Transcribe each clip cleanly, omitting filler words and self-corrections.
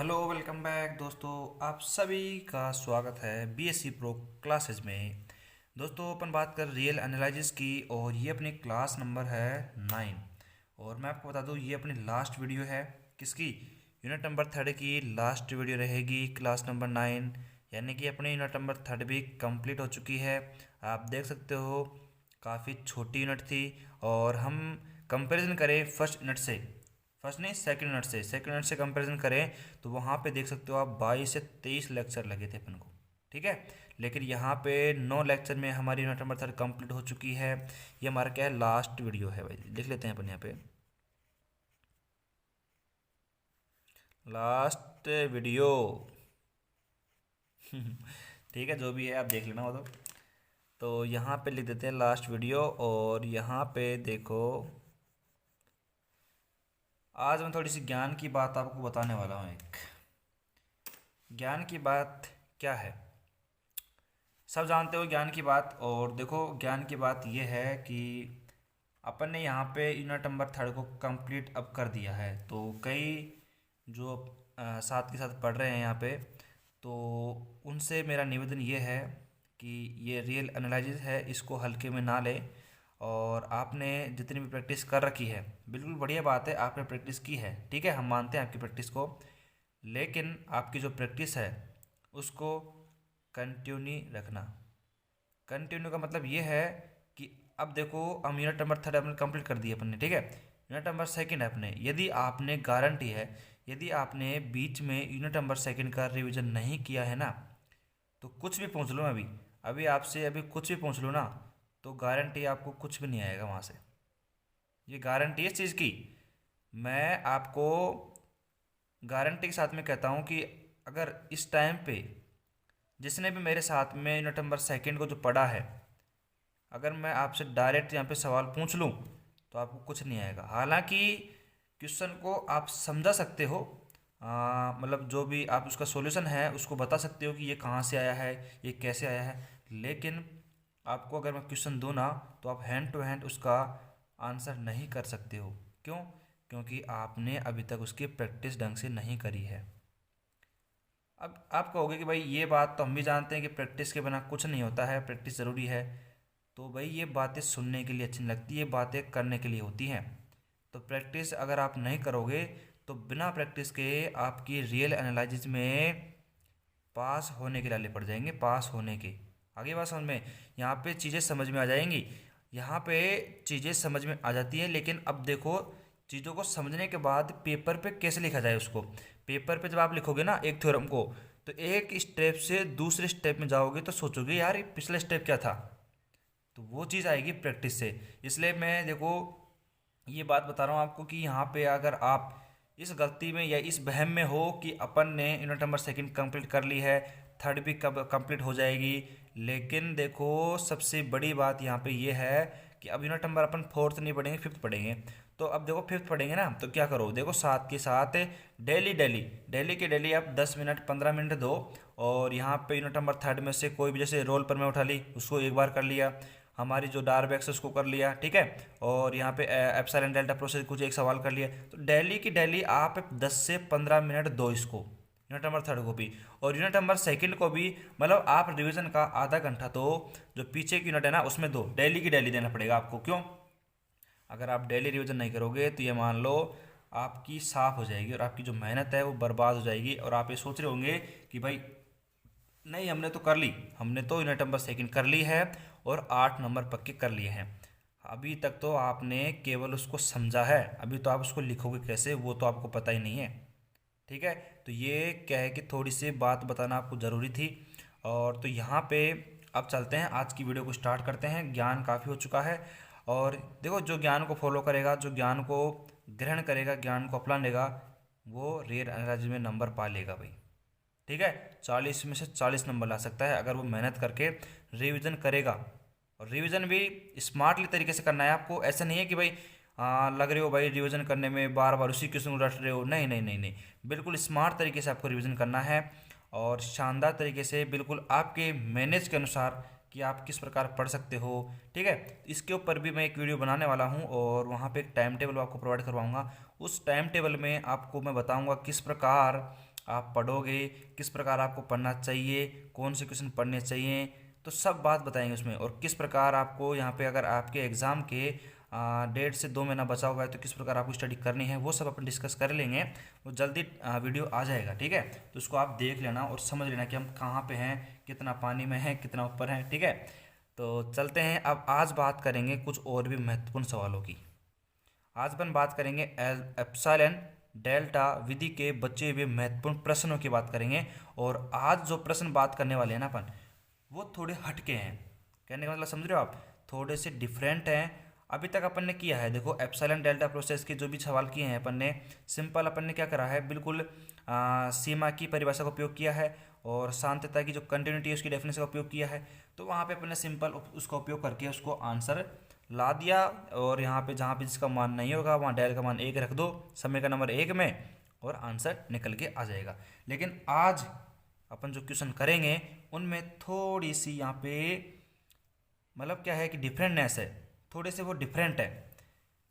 Hello welcome back दोस्तों। आप सभी का स्वागत है बीएससी प्रो क्लासेस में। दोस्तों अपन बात कर रियल एनालिसिस की और ये अपनी क्लास नंबर है 9। और मैं आपको बता दूं ये अपनी लास्ट वीडियो है। किसकी? यूनिट नंबर 3 की लास्ट वीडियो रहेगी क्लास नंबर 9। यानी कि अपनी यूनिट नंबर 3 भी कंप्लीट हो चुकी है। आप देख सकते हो काफ़ी छोटी यूनिट थी। और हम कंपैरिजन करें फर्स्ट यूनिट से, फर्स्ट नहीं सेकंड यूनिट से कंपैरिजन करें तो वहाँ पे देख सकते हो आप 22 से 23 लेक्चर लगे थे अपन को। ठीक है, लेकिन यहाँ पे 9 लेक्चर में हमारी यूनिट नंबर 3 कंप्लीट हो चुकी है। ये हमारा क्या है, लास्ट वीडियो है भाई। लिख लेते हैं अपन यहाँ पे लास्ट वीडियो। ठीक है, जो भी है आप देख लेना वो तो यहाँ पे लिख देते हैं लास्ट वीडियो। और यहाँ पे देखो, आज मैं थोड़ी सी ज्ञान की बात आपको बताने वाला हूँ। एक ज्ञान की बात क्या है, सब जानते हो ज्ञान की बात। और देखो ज्ञान की बात ये है कि अपन ने यहाँ पे यूनिट नंबर 3 को कंप्लीट अब कर दिया है। तो कई जो साथ के साथ पढ़ रहे हैं यहाँ पे, तो उनसे मेरा निवेदन ये है कि ये रियल एनालिसिस है, इसको हल्के में ना ले। और आपने जितनी भी प्रैक्टिस कर रखी है, बिल्कुल बढ़िया बात है, आपने प्रैक्टिस की है। ठीक है, हम मानते हैं आपकी प्रैक्टिस को। लेकिन आपकी जो प्रैक्टिस है उसको कंटिन्यू रखना। कंटिन्यू का मतलब ये है कि अब देखो हम यूनिट नंबर 3 अपने कंप्लीट कर दिए अपन ने। ठीक है, यूनिट नंबर 2 है अपने। यदि आपने गारंटी है, यदि आपने बीच में यूनिट नंबर 2 का रिवीजन नहीं किया है ना, तो कुछ भी पूछ लो अभी, अभी आपसे अभी कुछ भी पूछ लो ना, तो गारंटी आपको कुछ भी नहीं आएगा वहाँ से। ये गारंटी है इस चीज़ की। मैं आपको गारंटी के साथ में कहता हूँ कि अगर इस टाइम पे जिसने भी मेरे साथ में यूनिट नंबर 2 को जो पढ़ा है, अगर मैं आपसे डायरेक्ट यहाँ पे सवाल पूछ लूँ तो आपको कुछ नहीं आएगा। हालांकि क्वेश्चन को आप समझा सकते हो, मतलब जो भी आप उसका सॉल्यूशन है उसको बता सकते हो कि ये कहाँ से आया है, ये कैसे आया है। लेकिन आपको अगर मैं क्वेश्चन दूँ ना, तो आप हैंड टू हैंड उसका आंसर नहीं कर सकते हो। क्यों? क्योंकि आपने अभी तक उसकी प्रैक्टिस ढंग से नहीं करी है। अब आप कहोगे कि भाई ये बात तो हम भी जानते हैं कि प्रैक्टिस के बिना कुछ नहीं होता है, प्रैक्टिस ज़रूरी है। तो भाई ये बातें सुनने के लिए अच्छी नहीं लगती, ये बातें करने के लिए होती हैं। तो प्रैक्टिस अगर आप नहीं करोगे तो बिना प्रैक्टिस के आपकी रियल एनालिसिस में पास होने के लाले पड़ जाएंगे, पास होने के। आगे बात समझ में, यहाँ पे चीज़ें समझ में आ जाएंगी, यहाँ पे चीज़ें समझ में आ जाती हैं। लेकिन अब देखो चीज़ों को समझने के बाद पेपर पे कैसे लिखा जाए उसको। पेपर पे जब आप लिखोगे ना एक थ्योरम को, तो एक स्टेप से दूसरे स्टेप में जाओगे तो सोचोगे यार ये पिछला स्टेप क्या था। तो वो चीज़ आएगी प्रैक्टिस से। इसलिए मैं देखो ये बात बता रहा हूँ आपको कि यहाँ पे अगर आप इस गलती में या इस वहम में हो कि अपन ने यूनिट नंबर 2 कंप्लीट कर ली है, 3 भी कब कंप्लीट हो जाएगी। लेकिन देखो सबसे बड़ी बात यहाँ पे ये है कि अब यूनिट नंबर अपन 4th नहीं पढ़ेंगे, 5th पढ़ेंगे। तो अब देखो 5th पढ़ेंगे ना, तो क्या करो, देखो साथ के साथ डेली डेली डेली के डेली आप 10 मिनट 15 मिनट दो। और यहाँ पे यूनिट नंबर 3 में से कोई भी, जैसे रोल पर मैं उठा ली उसको एक बार कर लिया, हमारी जो डारबैक्स है उसको कर लिया। ठीक है, और यहाँ पे एप्सिलॉन डेल्टा प्रोसेस कुछ एक सवाल कर लिया। तो डेली की डेली आप 10 से 15 मिनट दो इसको, यूनिट नंबर 3 को भी और यूनिट नंबर 2 को भी। मतलब आप रिवीजन का आधा घंटा तो जो पीछे की यूनिट है ना उसमें दो, डेली की डेली देना पड़ेगा आपको। क्यों? अगर आप डेली रिवीजन नहीं करोगे तो ये मान लो आपकी साफ हो जाएगी और आपकी जो मेहनत है वो बर्बाद हो जाएगी। और आप ये सोच रहे होंगे कि भाई नहीं हमने तो कर ली, हमने तो यूनिट नंबर 2 कर ली है और 8 नंबर पक्के कर लिए हैं। अभी तक तो आपने केवल उसको समझा है, अभी तो आप उसको लिखोगे कैसे वो तो आपको पता ही नहीं है। ठीक है, तो ये क्या है कि थोड़ी सी बात बताना आपको ज़रूरी थी। और तो यहाँ पे अब चलते हैं, आज की वीडियो को स्टार्ट करते हैं। ज्ञान काफ़ी हो चुका है। और देखो जो ज्ञान को फॉलो करेगा, जो ज्ञान को ग्रहण करेगा, ज्ञान को अपना लेगा, वो रियल एनालिसिस में नंबर पा लेगा भाई। ठीक है, 40 में से 40 नंबर ला सकता है अगर वो मेहनत करके रिवीजन करेगा। और रिवीजन भी स्मार्टली तरीके से करना है आपको। ऐसा नहीं है कि भाई लग रहे हो भाई रिवीजन करने में बार बार उसी क्वेश्चन को रट रहे हो, नहीं नहीं नहीं नहीं, बिल्कुल स्मार्ट तरीके से आपको रिवीजन करना है। और शानदार तरीके से बिल्कुल आपके मैनेज के अनुसार कि आप किस प्रकार पढ़ सकते हो। ठीक है, इसके ऊपर भी मैं एक वीडियो बनाने वाला हूँ और वहाँ पे एक टाइम टेबल आपको प्रोवाइड करवाऊँगा। उस टाइम टेबल में आपको मैं बताऊँगा किस प्रकार आप पढ़ोगे, किस प्रकार आपको पढ़ना चाहिए, कौन से क्वेश्चन पढ़ने चाहिए, तो सब बात बताएंगे उसमें। और किस प्रकार आपको यहाँ पे अगर आपके एग्ज़ाम के 1.5 से 2 महीना बचा हुआ है तो किस प्रकार आपको स्टडी करनी है, वो सब अपन डिस्कस कर लेंगे। वो जल्दी वीडियो आ जाएगा, ठीक है। तो उसको आप देख लेना और समझ लेना कि हम कहाँ पे हैं, कितना पानी में हैं, कितना ऊपर हैं, ठीक है। तो चलते हैं, अब आज बात करेंगे कुछ और भी महत्वपूर्ण सवालों की। आज अपन बात करेंगे एप्सिलॉन डेल्टा विधि के बचे हुए महत्वपूर्ण प्रश्नों की बात करेंगे। और आज जो प्रश्न बात करने वाले हैं ना अपन, वो थोड़े हटके हैं। कहने का मतलब समझ रहे हो आप, थोड़े से डिफरेंट हैं। अभी तक अपन ने किया है, देखो एप्सिलॉन डेल्टा प्रोसेस के जो भी सवाल किए हैं अपन ने, सिंपल अपन ने क्या करा है, बिल्कुल सीमा की परिभाषा का उपयोग किया है और सांतता की जो कंटिन्यूटी है उसकी डेफिनेशन का उपयोग किया है। तो वहाँ पे अपन ने सिंपल उसका उपयोग करके उसको आंसर ला दिया। और यहाँ पे जहाँ पे जिसका मान नहीं होगा वहाँ डेल का मान 1 रख दो, समय का नंबर 1 में, और आंसर निकल के आ जाएगा। लेकिन आज अपन जो क्वेश्चन करेंगे उनमें थोड़ी सी यहाँ पे मतलब क्या है कि डिफरेंटनेस है, थोड़े से वो डिफरेंट है।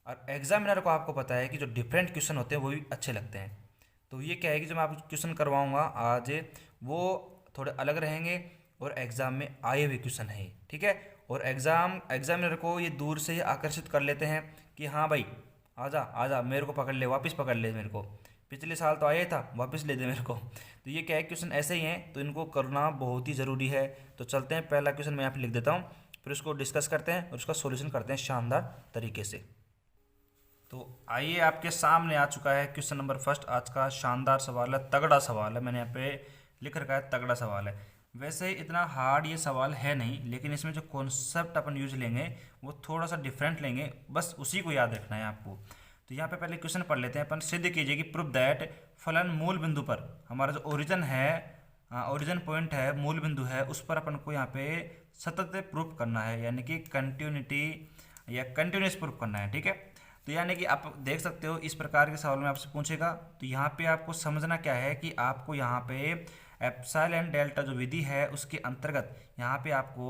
और एग्जामिनर को आपको पता है कि जो डिफरेंट क्वेश्चन होते हैं वो भी अच्छे लगते हैं। तो ये क्या है कि जो मैं आपको क्वेश्चन करवाऊंगा आज, वो थोड़े अलग रहेंगे और एग्ज़ाम में आए हुए क्वेश्चन है, ठीक है। और एग्जामिनर को ये दूर से ही आकर्षित कर लेते हैं कि हाँ भाई आजा आजा, मेरे को पकड़ ले, वापस पकड़ ले मेरे को, पिछले साल तो आया था, वापस ले दे मेरे को। तो ये क्या है, क्वेश्चन ऐसे ही हैं, तो इनको करना बहुत ही ज़रूरी है। तो चलते हैं, पहला क्वेश्चन मैं यहाँ पे लिख देता हूँ, फिर उसको डिस्कस करते हैं और उसका सॉल्यूशन करते हैं शानदार तरीके से। तो आइए, आपके सामने आ चुका है क्वेश्चन नंबर फर्स्ट। आज का शानदार सवाल है, तगड़ा सवाल है, मैंने यहाँ पे लिख रखा है तगड़ा सवाल है। वैसे इतना हार्ड ये सवाल है नहीं, लेकिन इसमें जो कॉन्सेप्ट अपन यूज लेंगे वो थोड़ा सा डिफरेंट लेंगे, बस उसी को याद रखना है आपको। तो यहाँ पे पहले क्वेश्चन पढ़ लेते हैं अपन। सिद्ध कीजिए कि प्रूव दैट फलन मूल बिंदु पर, हमारा जो ओरिजिन है, ओरिजिन पॉइंट है, मूल बिंदु है, उस पर अपन को यहाँ पे सतत प्रूफ करना है, यानी कि कंटिन्यूटी या कंटिन्यूस प्रूफ करना है, ठीक है। तो यानी कि आप देख सकते हो इस प्रकार के सवाल में आपसे पूछेगा, तो यहाँ पे आपको समझना क्या है कि आपको यहाँ पे एप्सिलॉन डेल्टा जो विधि है उसके अंतर्गत यहाँ पे आपको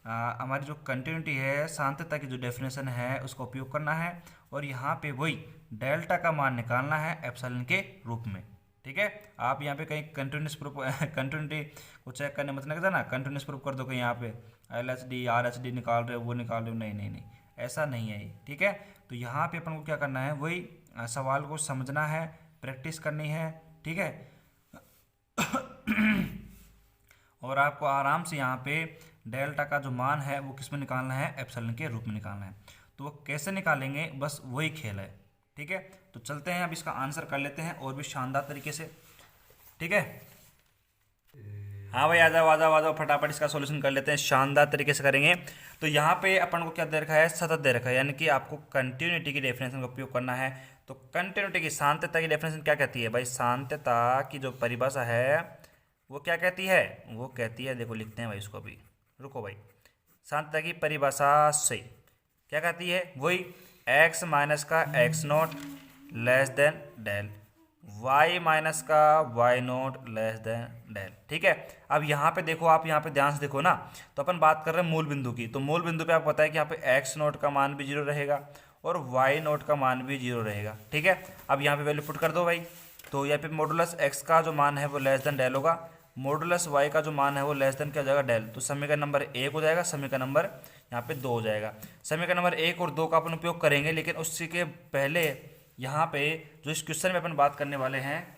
हमारी जो कंटिन्यूटी है, सांतता की जो डेफिनेशन है उसका उपयोग करना है। और यहाँ पे वही डेल्टा का मान निकालना है एप्सिलॉन के रूप में, ठीक है। आप यहाँ पे कहीं कंटिन्यूस प्रूफ कंटिन्यूटी को चेक करने मत लग जाना, कंटिन्यूस प्रूफ कर दो कहीं यहाँ पे LHD RHD निकाल रहे हो, वो निकाल रहे हो, नहीं नहीं नहीं, ऐसा नहीं है ये, ठीक है। तो यहाँ पे अपन को क्या करना है, वही सवाल को समझना है, प्रैक्टिस करनी है, ठीक है। और आपको आराम से यहाँ पे डेल्टा का जो मान है वो किस में निकालना है, एप्सिलॉन के रूप में निकालना है। तो वो कैसे निकालेंगे, बस वही खेल है, ठीक है। तो चलते हैं, अब इसका आंसर कर लेते हैं और भी शानदार तरीके से, ठीक है। हाँ भाई, आ जाओ आ जाओ आ जाओ, फटाफट इसका सॉल्यूशन कर लेते हैं, शानदार तरीके से करेंगे। तो यहाँ पे अपन को क्या दे रखा है, सतत दे रखा है, यानी कि आपको कंटिन्यूटी की डेफिनेशन का उपयोग करना है। तो कंटिन्यूटी की, सांतता की डेफिनेशन क्या कहती है भाई, सांतता की जो परिभाषा है वो क्या कहती है, वो कहती है, देखो लिखते हैं भाई इसको, अभी रुको भाई। सांतता की परिभाषा से क्या कहती है, वही x माइनस का x0 less than del, y minus का y0 लेस देन डेल, ठीक है। अब यहाँ पे देखो, आप यहाँ पे ध्यान से देखो ना, तो अपन बात कर रहे हैं मूल बिंदु की। तो मूल बिंदु पे आपको पता है कि यहाँ पे x0 का मान भी 0 रहेगा और y0 का मान भी 0 रहेगा, ठीक है। अब यहाँ पे वैल्यू पुट कर दो भाई। तो यहाँ पे मॉडुलस x का जो मान है वो लेस देन डेल होगा, मॉडुलस y का जो मान है वो लेस देन क्या हो जाएगा, डेल। तो समीकरण नंबर 1 हो जाएगा, समीकरण नंबर यहाँ पे 2 हो जाएगा। समीकरण नंबर 1 और 2 का अपन उपयोग करेंगे, लेकिन उससे के पहले यहाँ पे जो इस क्वेश्चन में अपन बात करने वाले हैं,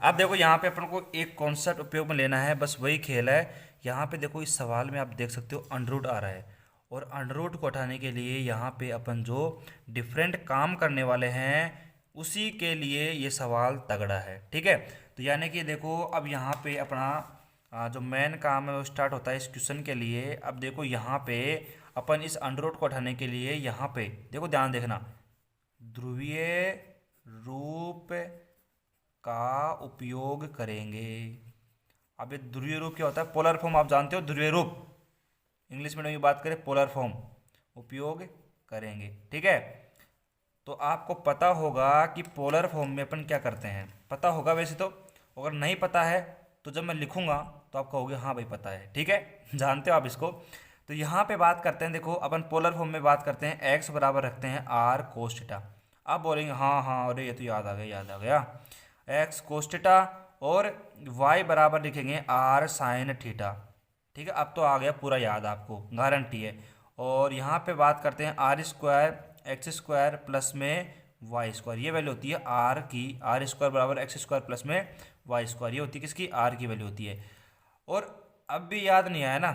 अब देखो यहाँ पे अपन को एक कॉन्सेप्ट उपयोग में लेना है, बस वही खेल है। यहाँ पे देखो इस सवाल में आप देख सकते हो अंडररूट आ रहा है, और अंडररूट को हटाने के लिए यहाँ पे अपन जो डिफरेंट काम करने वाले हैं उसी के लिए ये सवाल तगड़ा है, ठीक है। तो यानी कि देखो अब यहाँ पे अपना जो मेन काम है वो स्टार्ट होता है इस क्वेश्चन के लिए। अब देखो यहाँ पे अपन इस अंडररूट को हटाने के लिए यहाँ पे देखो, ध्यान देखना, ध्रुवीय रूप का उपयोग करेंगे। अब ये ध्रुवीय रूप क्या होता है, पोलर फॉर्म आप जानते हो, ध्रुवीय रूप इंग्लिश में बात करें पोलर फॉर्म उपयोग करेंगे, ठीक है। तो आपको पता होगा कि पोलर फॉर्म में अपन क्या करते हैं, पता होगा वैसे तो, अगर नहीं पता है तो जब मैं लिखूंगा तो आप कहोगे हाँ भाई पता है, ठीक है, जानते हो आप इसको। तो यहाँ पे बात करते हैं, देखो अपन पोलर फॉर्म में बात करते हैं, x बराबर रखते हैं r cos थीटा। आप बोलेंगे हाँ हाँ, अरे ये तो याद आ गया याद आ गया। एक्स कोस थीटा और वाई बराबर लिखेंगे आर साइन थीटा। ठीक है, अब तो आ गया पूरा याद, आपको गारंटी है। और यहाँ पे बात करते हैं r square x square plus में वाई स्क्वायर, ये वैल्यू होती है आर की, आर स्क्वायर बराबर एक्स स्क्वायर प्लस में वाई स्क्वायर, ये होती है किसकी, आर की वैल्यू होती है। और अब भी याद नहीं आया ना,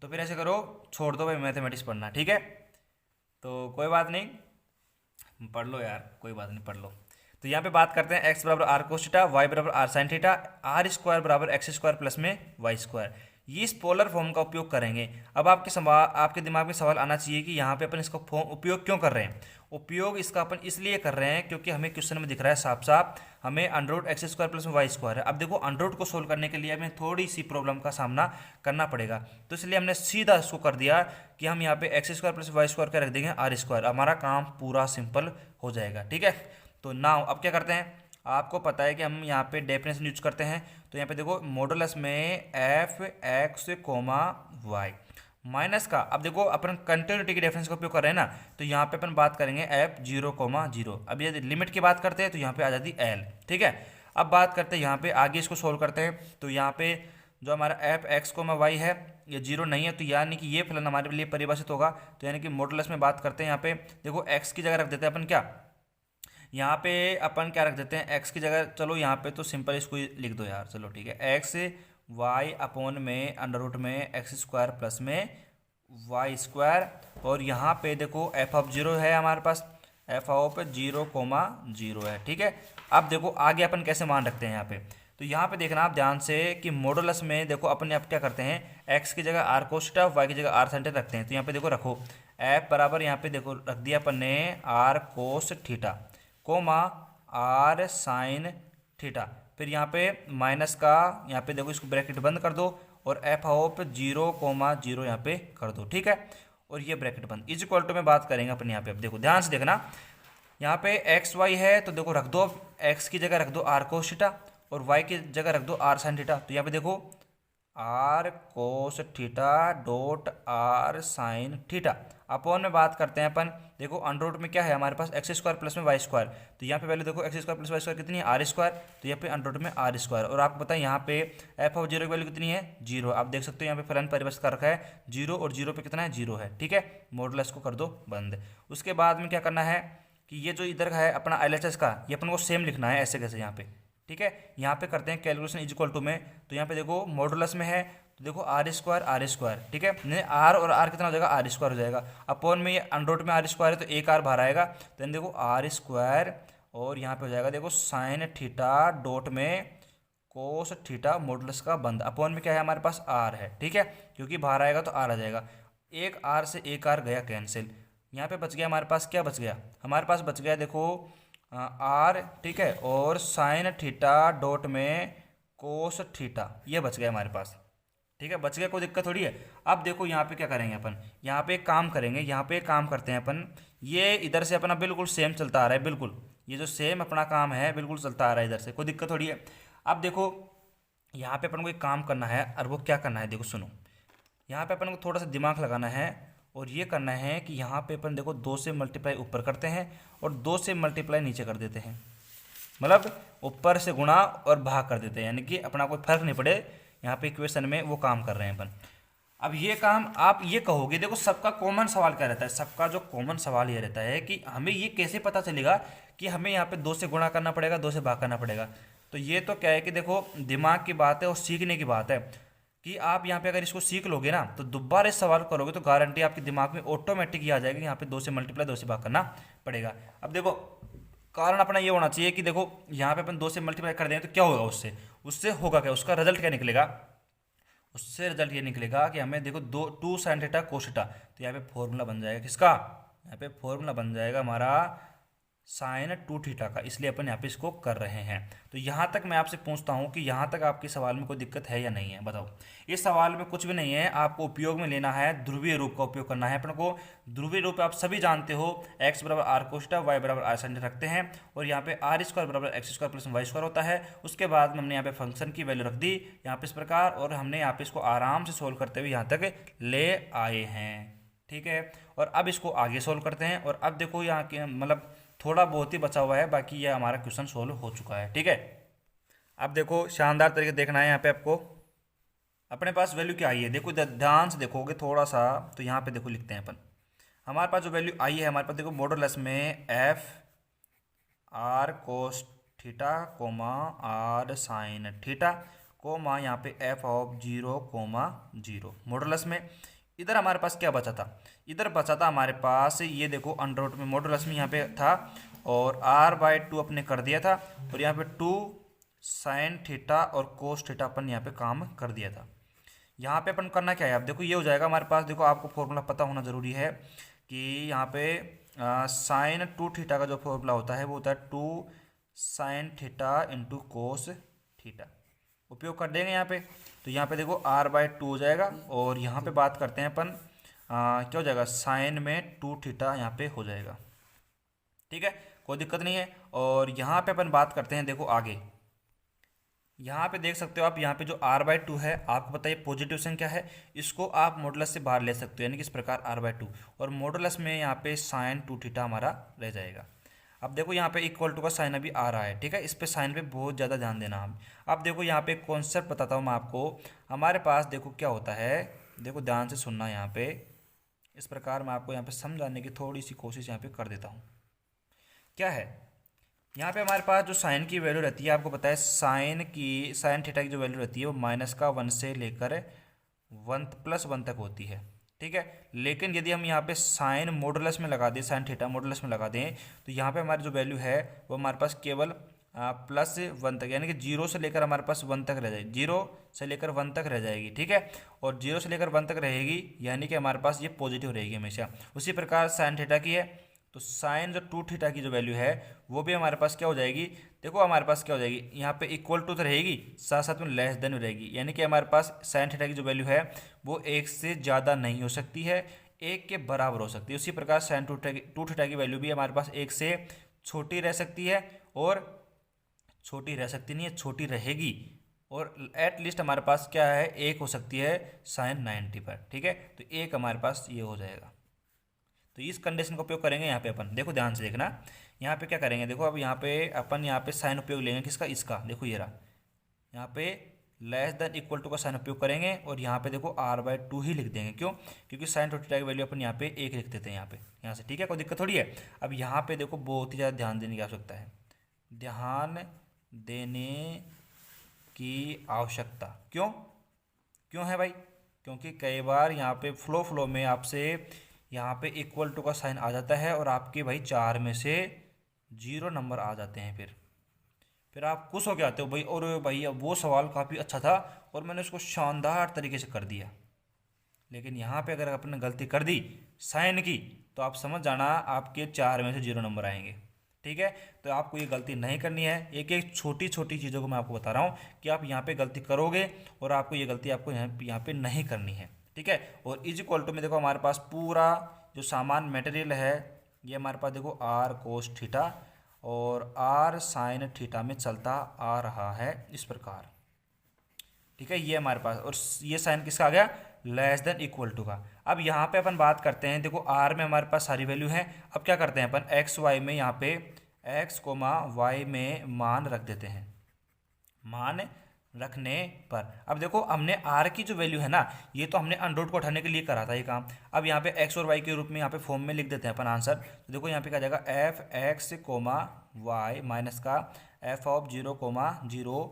तो फिर ऐसे करो, छोड़ दो भाई मैथमेटिक्स पढ़ना, ठीक है। तो कोई बात नहीं, पढ़ लो यार, कोई बात नहीं, पढ़ लो। तो यहाँ पे बात करते हैं एक्स बराबर आर कोस थीटा, वाई बराबर r sine theta, r square बराबर एक्स स्क्वायर प्लस में वाई स्क्वायर, ये इस पोलर फॉर्म का उपयोग करेंगे। अब आपके दिमाग में सवाल आना चाहिए कि यहाँ पे अपन इसका फॉर्म उपयोग क्यों कर रहे हैं। उपयोग इसका अपन इसलिए कर रहे हैं क्योंकि हमें क्वेश्चन में दिख रहा है साफ साफ, हमें अंडर एक्स स्क्वायर प्लस में वाई स्क्वायर है। अब देखो अंडर को सोल्व करने के लिए हमें थोड़ी सी प्रॉब्लम का सामना करना पड़ेगा, तो इसलिए हमने सीधा इसको कर दिया कि हम यहाँ पे x square plus y square का रख देंगे आर स्क्वायर, हमारा काम पूरा सिंपल हो जाएगा, ठीक है। तो नाउ अब क्या करते हैं, आपको पता है कि हम यहाँ पे डेफिनेशन यूज करते हैं। तो यहाँ पे देखो मॉडुलस में f x comma y minus का, अब देखो अपन कंटिन्यूटी की डेफिनेशन का उपयोग कर रहे हैं ना, तो यहाँ पे अपन बात करेंगे एफ 0,0। अब यदि लिमिट की बात करते हैं तो यहाँ पे आ जाती एल, ठीक है। अब बात करते हैं यहाँ पे आगे, इसको सोल्व करते हैं। तो यहाँ पे जो हमारा एफ एक्स कोमा वाई है ये 0 नहीं है, तो यानी कि ये फलन हमारे लिए परिभाषित होगा। तो यानी कि मॉडुलस में बात करते हैं, यहाँ पे देखो एक्स की जगह रख देते हैं अपन, क्या यहाँ पे अपन क्या रख देते हैं एक्स की जगह, चलो यहाँ पे तो सिंपल इसको लिख दो यार, चलो ठीक है, एक्स वाई अपॉन में अंडर रूट में एक्स स्क्वायर प्लस में वाई स्क्वायर। और यहाँ पे देखो एफ ऑफ 0 है हमारे पास, एफ ऑफ 0,0 है, ठीक है। अब देखो आगे अपन कैसे मान रखते हैं यहाँ पे, तो यहाँ पे देखना आप ध्यान से कि मॉडुलस में देखो अपन आप क्या करते हैं, एक्स की जगह आर कोस थीटा, वाई की जगह आर साइन थीटा रखते हैं। तो यहाँ पे देखो रखो एफ बराबर, यहाँ पे देखो रख दिया अपन ने r cos theta comma r sine theta, फिर यहाँ पे माइनस का, यहाँ पे देखो इसको ब्रैकेट बंद कर दो और एफ ऑफ 0,0 यहाँ पे कर दो, ठीक है। और ये ब्रैकेट बंद इज इक्वल टू में बात करेंगे अपन यहाँ पे। अब देखो ध्यान से देखना, यहाँ पे एक्स वाई है तो देखो रख दो, एक्स की जगह रख दो आर कोस थीटा और वाई की जगह रख दो आर साइन थीटा। तो यहाँ पे देखो r cos theta dot r sine theta upon में बात करते हैं अपन, देखो अंडर रूट में क्या है हमारे पास एक्स स्क्वायर प्लस में वाई स्क्वायर। तो यहाँ पे वैल्यू देखो x square plus y square कितनी है, आर स्क्वायर, तो यहाँ पे अंडर रूट में आर स्क्वायर। और आपको पता है यहाँ पे एफ ऑफ 0 की वैल्यू कितनी है, 0। आप देख सकते हो यहाँ पे फलन परिभाषित कर रखा है 0 और 0 पे कितना है, 0 है, ठीक है। मॉडुलस को कर दो बंद। उसके बाद में क्या करना है कि ये जो इधर का है अपना एलएचएस का, ये अपन को सेम लिखना है ऐसे कैसे यहाँ पे, ठीक है। यहाँ पे करते हैं कैलकुलेशन इज इक्वल टू में। तो यहाँ पे देखो मॉडुलस में है तो देखो आर स्क्वायर, ठीक है, नहीं आर और आर कितना हो जाएगा, आर स्क्वायर हो जाएगा। अपॉन में ये अंडर रूट में आर स्क्वायर है तो एक आर बाहर आएगा, तो देखो आर स्क्वायर और यहाँ पे हो जाएगा देखो साइन थीटा डॉट में कोस थीटा मॉडुलस का बंद। अपॉन में क्या है हमारे पास आर है, ठीक है, क्योंकि बाहर आएगा तो आर आ जाएगा। एक आर से एक आर गया कैंसिल, यहाँ पे बच गया हमारे पास, क्या बच गया हमारे पास, बच गया देखो आर, ठीक है, और साइन थीटा डॉट में कोस थीटा, ये बच गया हमारे पास, ठीक है, बच गया, कोई दिक्कत थोड़ी है। अब देखो यहाँ पे क्या करेंगे अपन, यहाँ पे एक काम करेंगे, यहाँ पे एक काम करते हैं अपन, ये इधर से अपना बिल्कुल सेम चलता आ रहा है, बिल्कुल ये जो सेम अपना काम है बिल्कुल चलता आ रहा है इधर से, कोई दिक्कत थोड़ी है। अब देखो यहाँ पे अपन को एक काम करना है, और वो क्या करना है देखो सुनो, यहाँ पे अपन को थोड़ा सा दिमाग लगाना है और ये करना है कि यहाँ पे अपन देखो 2 से मल्टीप्लाई ऊपर करते हैं और 2 से मल्टीप्लाई नीचे कर देते हैं, मतलब ऊपर से गुणा और भाग कर देते हैं, यानी कि अपना कोई फर्क नहीं पड़े यहाँ पे इक्वेशन में, वो काम कर रहे हैं अपन। अब ये काम आप ये कहोगे, देखो सबका कॉमन सवाल क्या रहता है, सबका जो कॉमन सवाल ये रहता है कि हमें ये कैसे पता चलेगा कि हमें यहाँ पे 2 से गुणा करना पड़ेगा, 2 से भाग करना पड़ेगा। तो ये तो क्या है कि देखो दिमाग की बात है और सीखने की बात है कि आप यहाँ पे अगर इसको सीख लोगे ना तो दोबारा इस सवाल करोगे तो गारंटी आपके दिमाग में ऑटोमेटिक ही आ जाएगी, यहाँ पे 2 से मल्टीप्लाई 2 से भाग करना पड़ेगा। अब देखो कारण अपना ये होना चाहिए कि देखो यहाँ पे अपन 2 से मल्टीप्लाई कर दें तो क्या होगा, उससे उससे होगा क्या, उसका रिजल्ट क्या निकलेगा, उससे रिजल्ट ये निकलेगा कि हमें देखो 2 साइन थीटा कोस थीटा, तो यहाँ पे फॉर्मूला बन जाएगा किसका, यहाँ पे फॉर्मूला बन जाएगा हमारा साइन 2 थीटा का, इसलिए अपन यहाँ पे इसको कर रहे हैं। तो यहाँ तक मैं आपसे पूछता हूँ कि यहाँ तक आपके सवाल में कोई दिक्कत है या नहीं है, बताओ। इस सवाल में कुछ भी नहीं है, आपको उपयोग में लेना है, ध्रुवीय रूप का उपयोग करना है अपन को। ध्रुवीय रूप आप सभी जानते हो, एक्स बराबर आर कोस थीटा, वाई बराबर आर साइन रखते हैं और यहाँ पे आर स्क्वायर बराबर x square plus y square होता है। उसके बाद में हमने यहाँ पे फंक्शन की वैल्यू रख दी यहाँ पे इस प्रकार, और हमने यहाँ पे इसको आराम से सोल्व करते हुए यहाँ तक ले आए हैं, ठीक है। और अब इसको आगे सोल्व करते हैं, और अब देखो यहाँ के मतलब थोड़ा बहुत ही बचा हुआ है, बाकी ये हमारा क्वेश्चन सोल्व हो चुका है। ठीक है, अब देखो शानदार तरीके देखना है यहाँ पे आपको। अपने पास वैल्यू क्या आई है, देखो ध्यान से देखोगे थोड़ा सा, तो यहाँ पे देखो लिखते हैं अपन। हमारे पास जो वैल्यू आई है, हमारे पास देखो मॉडुलस में f r cos theta comma r sine theta comma यहाँ पे एफ ऑफ 0,0 मॉडुलस में। इधर हमारे पास क्या बचा था, इधर बचा था हमारे पास ये देखो अंडर रूट में मॉडुलस में यहाँ पे था, और r/2 अपने कर दिया था, और यहाँ पे 2 साइन थीटा और कोस थीटा अपन यहाँ पे काम कर दिया था। यहाँ पे अपन करना क्या है, अब देखो ये हो जाएगा हमारे पास। देखो आपको फॉर्मूला पता होना ज़रूरी है कि यहाँ पे साइन 2 थीटा का जो फॉर्मूला होता है वो होता है 2 sine theta into cos theta, उपयोग कर देंगे यहाँ पे। तो यहाँ पे देखो r/2 हो जाएगा, और यहाँ पे बात करते हैं अपन क्या हो जाएगा, साइन में 2 थीटा यहाँ पे हो जाएगा। ठीक है, कोई दिक्कत नहीं है। और यहाँ पे अपन बात करते हैं, देखो आगे यहाँ पे देख सकते हो आप, यहाँ पे जो r/2 है, आपको बताइए पॉजिटिव संख्या है, इसको आप मॉडुलस से बाहर ले सकते हो, यानी कि इस प्रकार r/2, और मॉडुलस में यहाँ पे साइन 2 थीटा हमारा रह जाएगा। अब देखो यहाँ पे इक्वल टू का साइन अभी आ रहा है, ठीक है, इस पे साइन पे बहुत ज़्यादा ध्यान देना हम। अब देखो यहाँ पे कॉन्सेप्ट बताता हूँ मैं आपको। हमारे पास देखो क्या होता है, देखो ध्यान से सुनना यहाँ पे, इस प्रकार मैं आपको यहाँ पे समझाने की थोड़ी सी कोशिश यहाँ पे कर देता हूँ। क्या है, यहाँ पे हमारे पास जो साइन की वैल्यू रहती है, आपको पता है साइन थीटा की जो वैल्यू रहती है वो -1 से लेकर 1+1 तक होती है। ठीक है, लेकिन यदि हम यहाँ पे साइन मॉडुलस में लगा दें, साइन थीटा मॉडुलस में लगा दें, तो यहाँ पे हमारी जो वैल्यू है वो हमारे पास केवल +1 तक, यानी कि 0 से लेकर हमारे पास 1 तक रह जाएगी, 0 से लेकर 1 तक रह जाएगी। ठीक है, और 0 से लेकर 1 तक रहेगी, यानी कि हमारे पास ये पॉजिटिव रहेगी हमेशा। उसी प्रकार साइन थीटा की है, तो साइन जो 2 थीटा की जो वैल्यू है वो भी हमारे पास क्या हो जाएगी, देखो हमारे पास क्या हो जाएगी, यहाँ पे इक्वल टू तो रहेगी, साथ साथ में लेस देन रहेगी, यानी कि हमारे पास साइन थीटा की जो वैल्यू है वो 1 से ज़्यादा नहीं हो सकती है, 1 के बराबर हो सकती है। उसी प्रकार साइन 2 थीटा की वैल्यू भी हमारे पास 1 से छोटी रह सकती है, और छोटी रह सकती नहीं है, छोटी रहेगी, और एट लीस्ट हमारे पास क्या है, 1 हो सकती है साइन 90 पर। ठीक है, तो 1 हमारे पास ये हो जाएगा। तो इस कंडीशन का उपयोग करेंगे यहाँ पे अपन, देखो ध्यान से देखना, यहाँ पे क्या करेंगे, देखो अब यहाँ पे अपन यहाँ पे साइन उपयोग लेंगे किसका, इसका, देखो ये रहा, यहाँ पे लेस देन इक्वल टू का साइन उपयोग करेंगे, और यहाँ पे देखो r/2 ही लिख देंगे। क्यों, क्योंकि साइन थीटा की वैल्यू अपन यहाँ पे 1 लिख देते हैं यहाँ से। ठीक है, कोई दिक्कत थोड़ी है। अब यहाँ पे देखो बहुत ही ज़्यादा ध्यान देने की आवश्यकता है, ध्यान देने की आवश्यकता। क्यों क्यों है भाई, क्योंकि कई बार यहाँ पे फ्लो में आपसे यहाँ पे इक्वल टू का साइन आ जाता है, और आपके भाई 4 में से 0 नंबर आ जाते हैं, फिर आप खुश हो के आते हो भाई, और भाई अब वो सवाल काफ़ी अच्छा था और मैंने उसको शानदार तरीके से कर दिया। लेकिन यहाँ पे अगर आपने गलती कर दी साइन की, तो आप समझ जाना आपके 4 में से 0 नंबर आएंगे। ठीक है, तो आपको ये गलती नहीं करनी है। एक एक छोटी छोटी चीज़ों को मैं आपको बता रहा हूँ कि आप यहाँ पे गलती करोगे, और आपको ये गलती आपको यहाँ पे नहीं करनी है। ठीक है, और इज इक्वल टू में देखो हमारे पास पूरा जो सामान मटेरियल है, ये हमारे पास देखो r कोस थीटा और r साइन थीटा में चलता आ रहा है इस प्रकार। ठीक है, ये हमारे पास, और ये साइन किसका आ गया, लेस देन इक्वल टू का। अब यहाँ पे अपन बात करते हैं, देखो r में हमारे पास सारी वैल्यू है। अब क्या करते हैं अपन, x y में यहाँ पे x, y में मान रख देते हैं। मान रखने पर अब देखो हमने r की जो वैल्यू है ना, ये तो हमने अंडर रूट को उठाने के लिए करा था ये काम। अब यहाँ पे x और y के रूप में यहाँ पे फॉर्म में लिख देते हैं अपन आंसर। तो देखो यहाँ पे क्या जाएगा, f(x, y) माइनस का f ऑफ 0,0,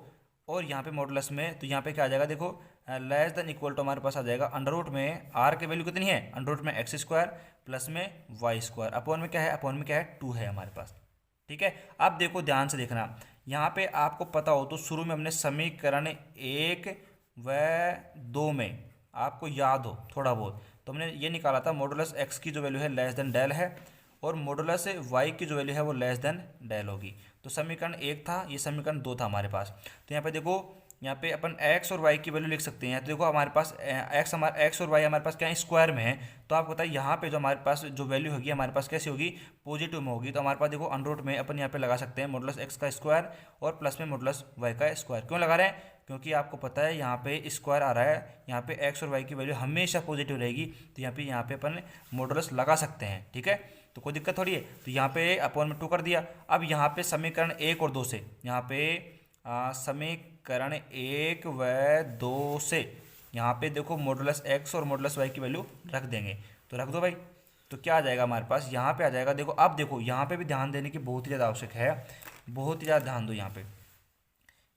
और यहाँ पे मॉडुलस में, तो यहाँ पे क्या आ जाएगा, देखो लेस देन इक्वल टू हमारे पास आ जाएगा अंडर रूट में r की वैल्यू कितनी है, अंडर रूट में x² प्लस में y², अपॉन में क्या है, अपॉन में क्या है, 2 है हमारे पास। ठीक है, अब देखो ध्यान से देखना, यहाँ पे आपको पता हो तो शुरू में हमने समीकरण 1 व 2 में, आपको याद हो थोड़ा बहुत, तो हमने ये निकाला था मॉडुलस x की जो वैल्यू है लेस देन डेल है, और मॉडुलस y की जो वैल्यू है वो लेस देन डेल होगी। तो समीकरण 1 था, ये समीकरण 2 था हमारे पास। तो यहाँ पे देखो, यहाँ पे अपन x और y की वैल्यू लिख सकते हैं। तो देखो हमारे पास x और y हमारे पास क्या है, स्क्वायर में है। तो आपको पता है यहाँ पे जो हमारे पास जो वैल्यू होगी हमारे पास कैसी होगी, पॉजिटिव में होगी। तो हमारे पास देखो अंडर रूट में अपन यहाँ पे लगा सकते हैं मॉडुलस x का स्क्वायर और प्लस में मॉडुलस y का स्क्वायर। क्यों लगा रहे हैं, क्योंकि आपको पता है यहाँ पे स्क्वायर आ रहा है, यहाँ पे x और y की वैल्यू हमेशा पॉजिटिव रहेगी, तो यहाँ पे अपन मॉडुलस लगा सकते हैं। ठीक है, तो कोई दिक्कत थोड़ी है। तो यहाँ पे अपॉन में 2 कर दिया। अब यहाँ पे समीकरण 1 और 2 से, यहाँ पे समीकरण 1 व 2 से यहाँ पे देखो मॉडुलस x और मॉडुलस y की वैल्यू रख देंगे। तो रख दो भाई। तो क्या आ जाएगा हमारे पास, यहाँ पे आ जाएगा, देखो अब देखो यहाँ पे भी ध्यान देने की बहुत ही ज़्यादा आवश्यक है, बहुत ही ज़्यादा ध्यान दो यहाँ पे,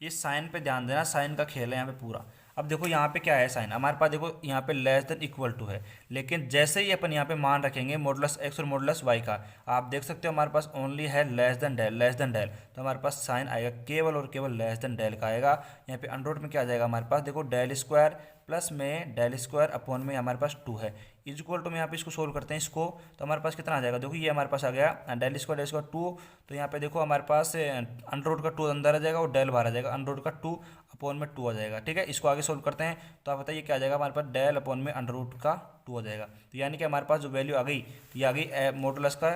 ये साइन पे ध्यान देना, साइन का खेल है यहाँ पे पूरा। अब देखो यहाँ पे क्या है, साइन हमारे पास देखो यहाँ पे लेस देन इक्वल टू है, लेकिन जैसे ही अपन यहाँ पे मान रखेंगे मॉडुलस एक्स और मॉडुलस वाई का, आप देख सकते हो हमारे पास ओनली है less than del, less than del, तो हमारे पास साइन आएगा केवल और केवल लेस देन डेल का आएगा। यहाँ पे अंडर रूट में क्या आ जाएगा हमारे पास, देखो डेल स्क्वायर प्लस में डेल स्क्वायर अपॉन में हमारे पास 2 है, इज इक्वल टू में यहाँ पे इसको सोल्व करते हैं इसको, तो हमारे पास कितना आ जाएगा, देखो ये हमारे पास आ गया डेल स्क्वायर 2, तो यहाँ पे देखो हमारे पास अंडर रूट का 2 अंदर आ जाएगा और डेल बाहर आ जाएगा, अंडर रूट का 2 अपॉन में 2 आ जाएगा। ठीक है, इसको आगे सोल्व करते हैं तो आप बताइए क्या आ जाएगा हमारे पास, डेल अपॉन में अंडर रूट का 2 आ जाएगा। तो यानी कि हमारे पास जो वैल्यू आ गई, तो ये आ गई मॉडुलस का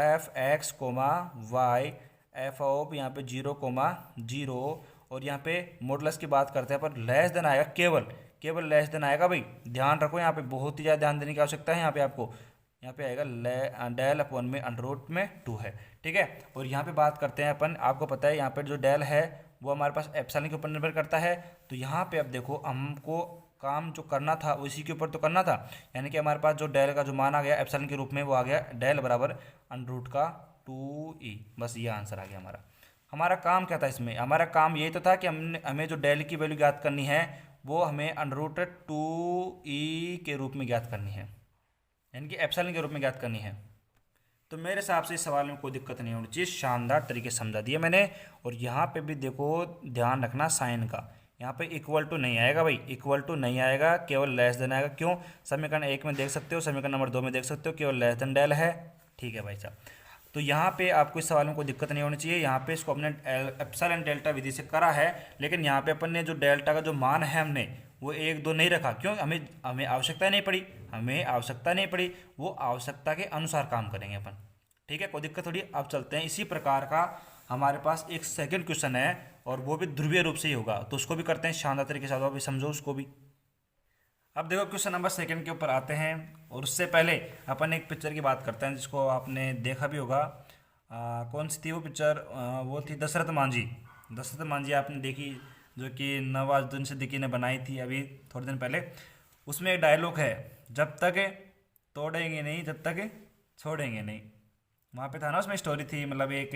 f x comma y f of यहाँ पे 0,0, और यहाँ पे मॉडुलस की बात करते हैं पर लेस देन आएगा, केवल लेस देन आएगा भाई, ध्यान रखो यहाँ पे बहुत ही ज़्यादा ध्यान देने की आवश्यकता है। यहाँ पे आपको यहाँ पे आएगा डेल अपॉन में अंडर रूट में 2 है। ठीक है, और यहाँ पे बात करते हैं अपन, आपको पता है यहाँ पे जो डेल है वो हमारे पास एप्सिलॉन के ऊपर निर्भर करता है। तो यहाँ पे अब देखो हमको काम जो करना था वो इसी के ऊपर तो करना था, यानी कि हमारे पास जो डेल का जो मान आ गया एप्सिलॉन के रूप में वो आ गया डेल बराबर अंडर रूट का 2e, बस ये आंसर आ गया हमारा। हमारा काम क्या था इसमें, हमारा काम यही तो था कि हमें जो डेल की वैल्यू ज्ञात करनी है वो हमें अंडर रूट 2e के रूप में ज्ञात करनी है, यानी कि एप्सिलॉन के रूप में ज्ञात करनी है। तो मेरे हिसाब से इस सवाल में कोई दिक्कत नहीं होनी चाहिए, शानदार तरीके से समझा दिया मैंने। और यहाँ पे भी देखो ध्यान रखना साइन का, यहाँ पे इक्वल टू नहीं आएगा भाई, इक्वल टू नहीं आएगा, केवल लेस देन आएगा। क्यों, समीकरण 1 में देख सकते हो, समीकरण नंबर 2 में देख सकते हो, केवल लेस देन डेल है। ठीक है भाई साहब, तो यहाँ पे आपको इस सवाल में कोई दिक्कत नहीं होनी चाहिए। यहाँ पे इसको अपने एप्सिलॉन डेल्टा विधि से करा है, लेकिन यहाँ पे अपन ने जो डेल्टा का जो मान है हमने वो 1 2 नहीं रखा। क्यों, हमें आवश्यकता नहीं पड़ी, हमें आवश्यकता नहीं पड़ी, वो आवश्यकता के अनुसार काम करेंगे अपन। ठीक है, कोई दिक्कत थोड़ी। अब चलते हैं, इसी प्रकार का हमारे पास एक सेकंड क्वेश्चन है और वो भी ध्रुवीय रूप से ही होगा, तो उसको भी करते हैं शानदार तरीके से, आप भी समझो उसको भी। अब देखो क्वेश्चन नंबर 2 के ऊपर आते हैं, और उससे पहले अपन एक पिक्चर की बात करते हैं जिसको आपने देखा भी होगा। कौन सी थी वो पिक्चर, वो थी दशरथ मांझी। दशरथ मांझी आपने देखी, जो कि नवाजुद्दीन सिद्दीकी ने बनाई थी अभी थोड़े दिन पहले। उसमें एक डायलॉग है, जब तक तोड़ेंगे नहीं जब तक छोड़ेंगे नहीं। वहाँ पे था ना, उसमें स्टोरी थी, मतलब एक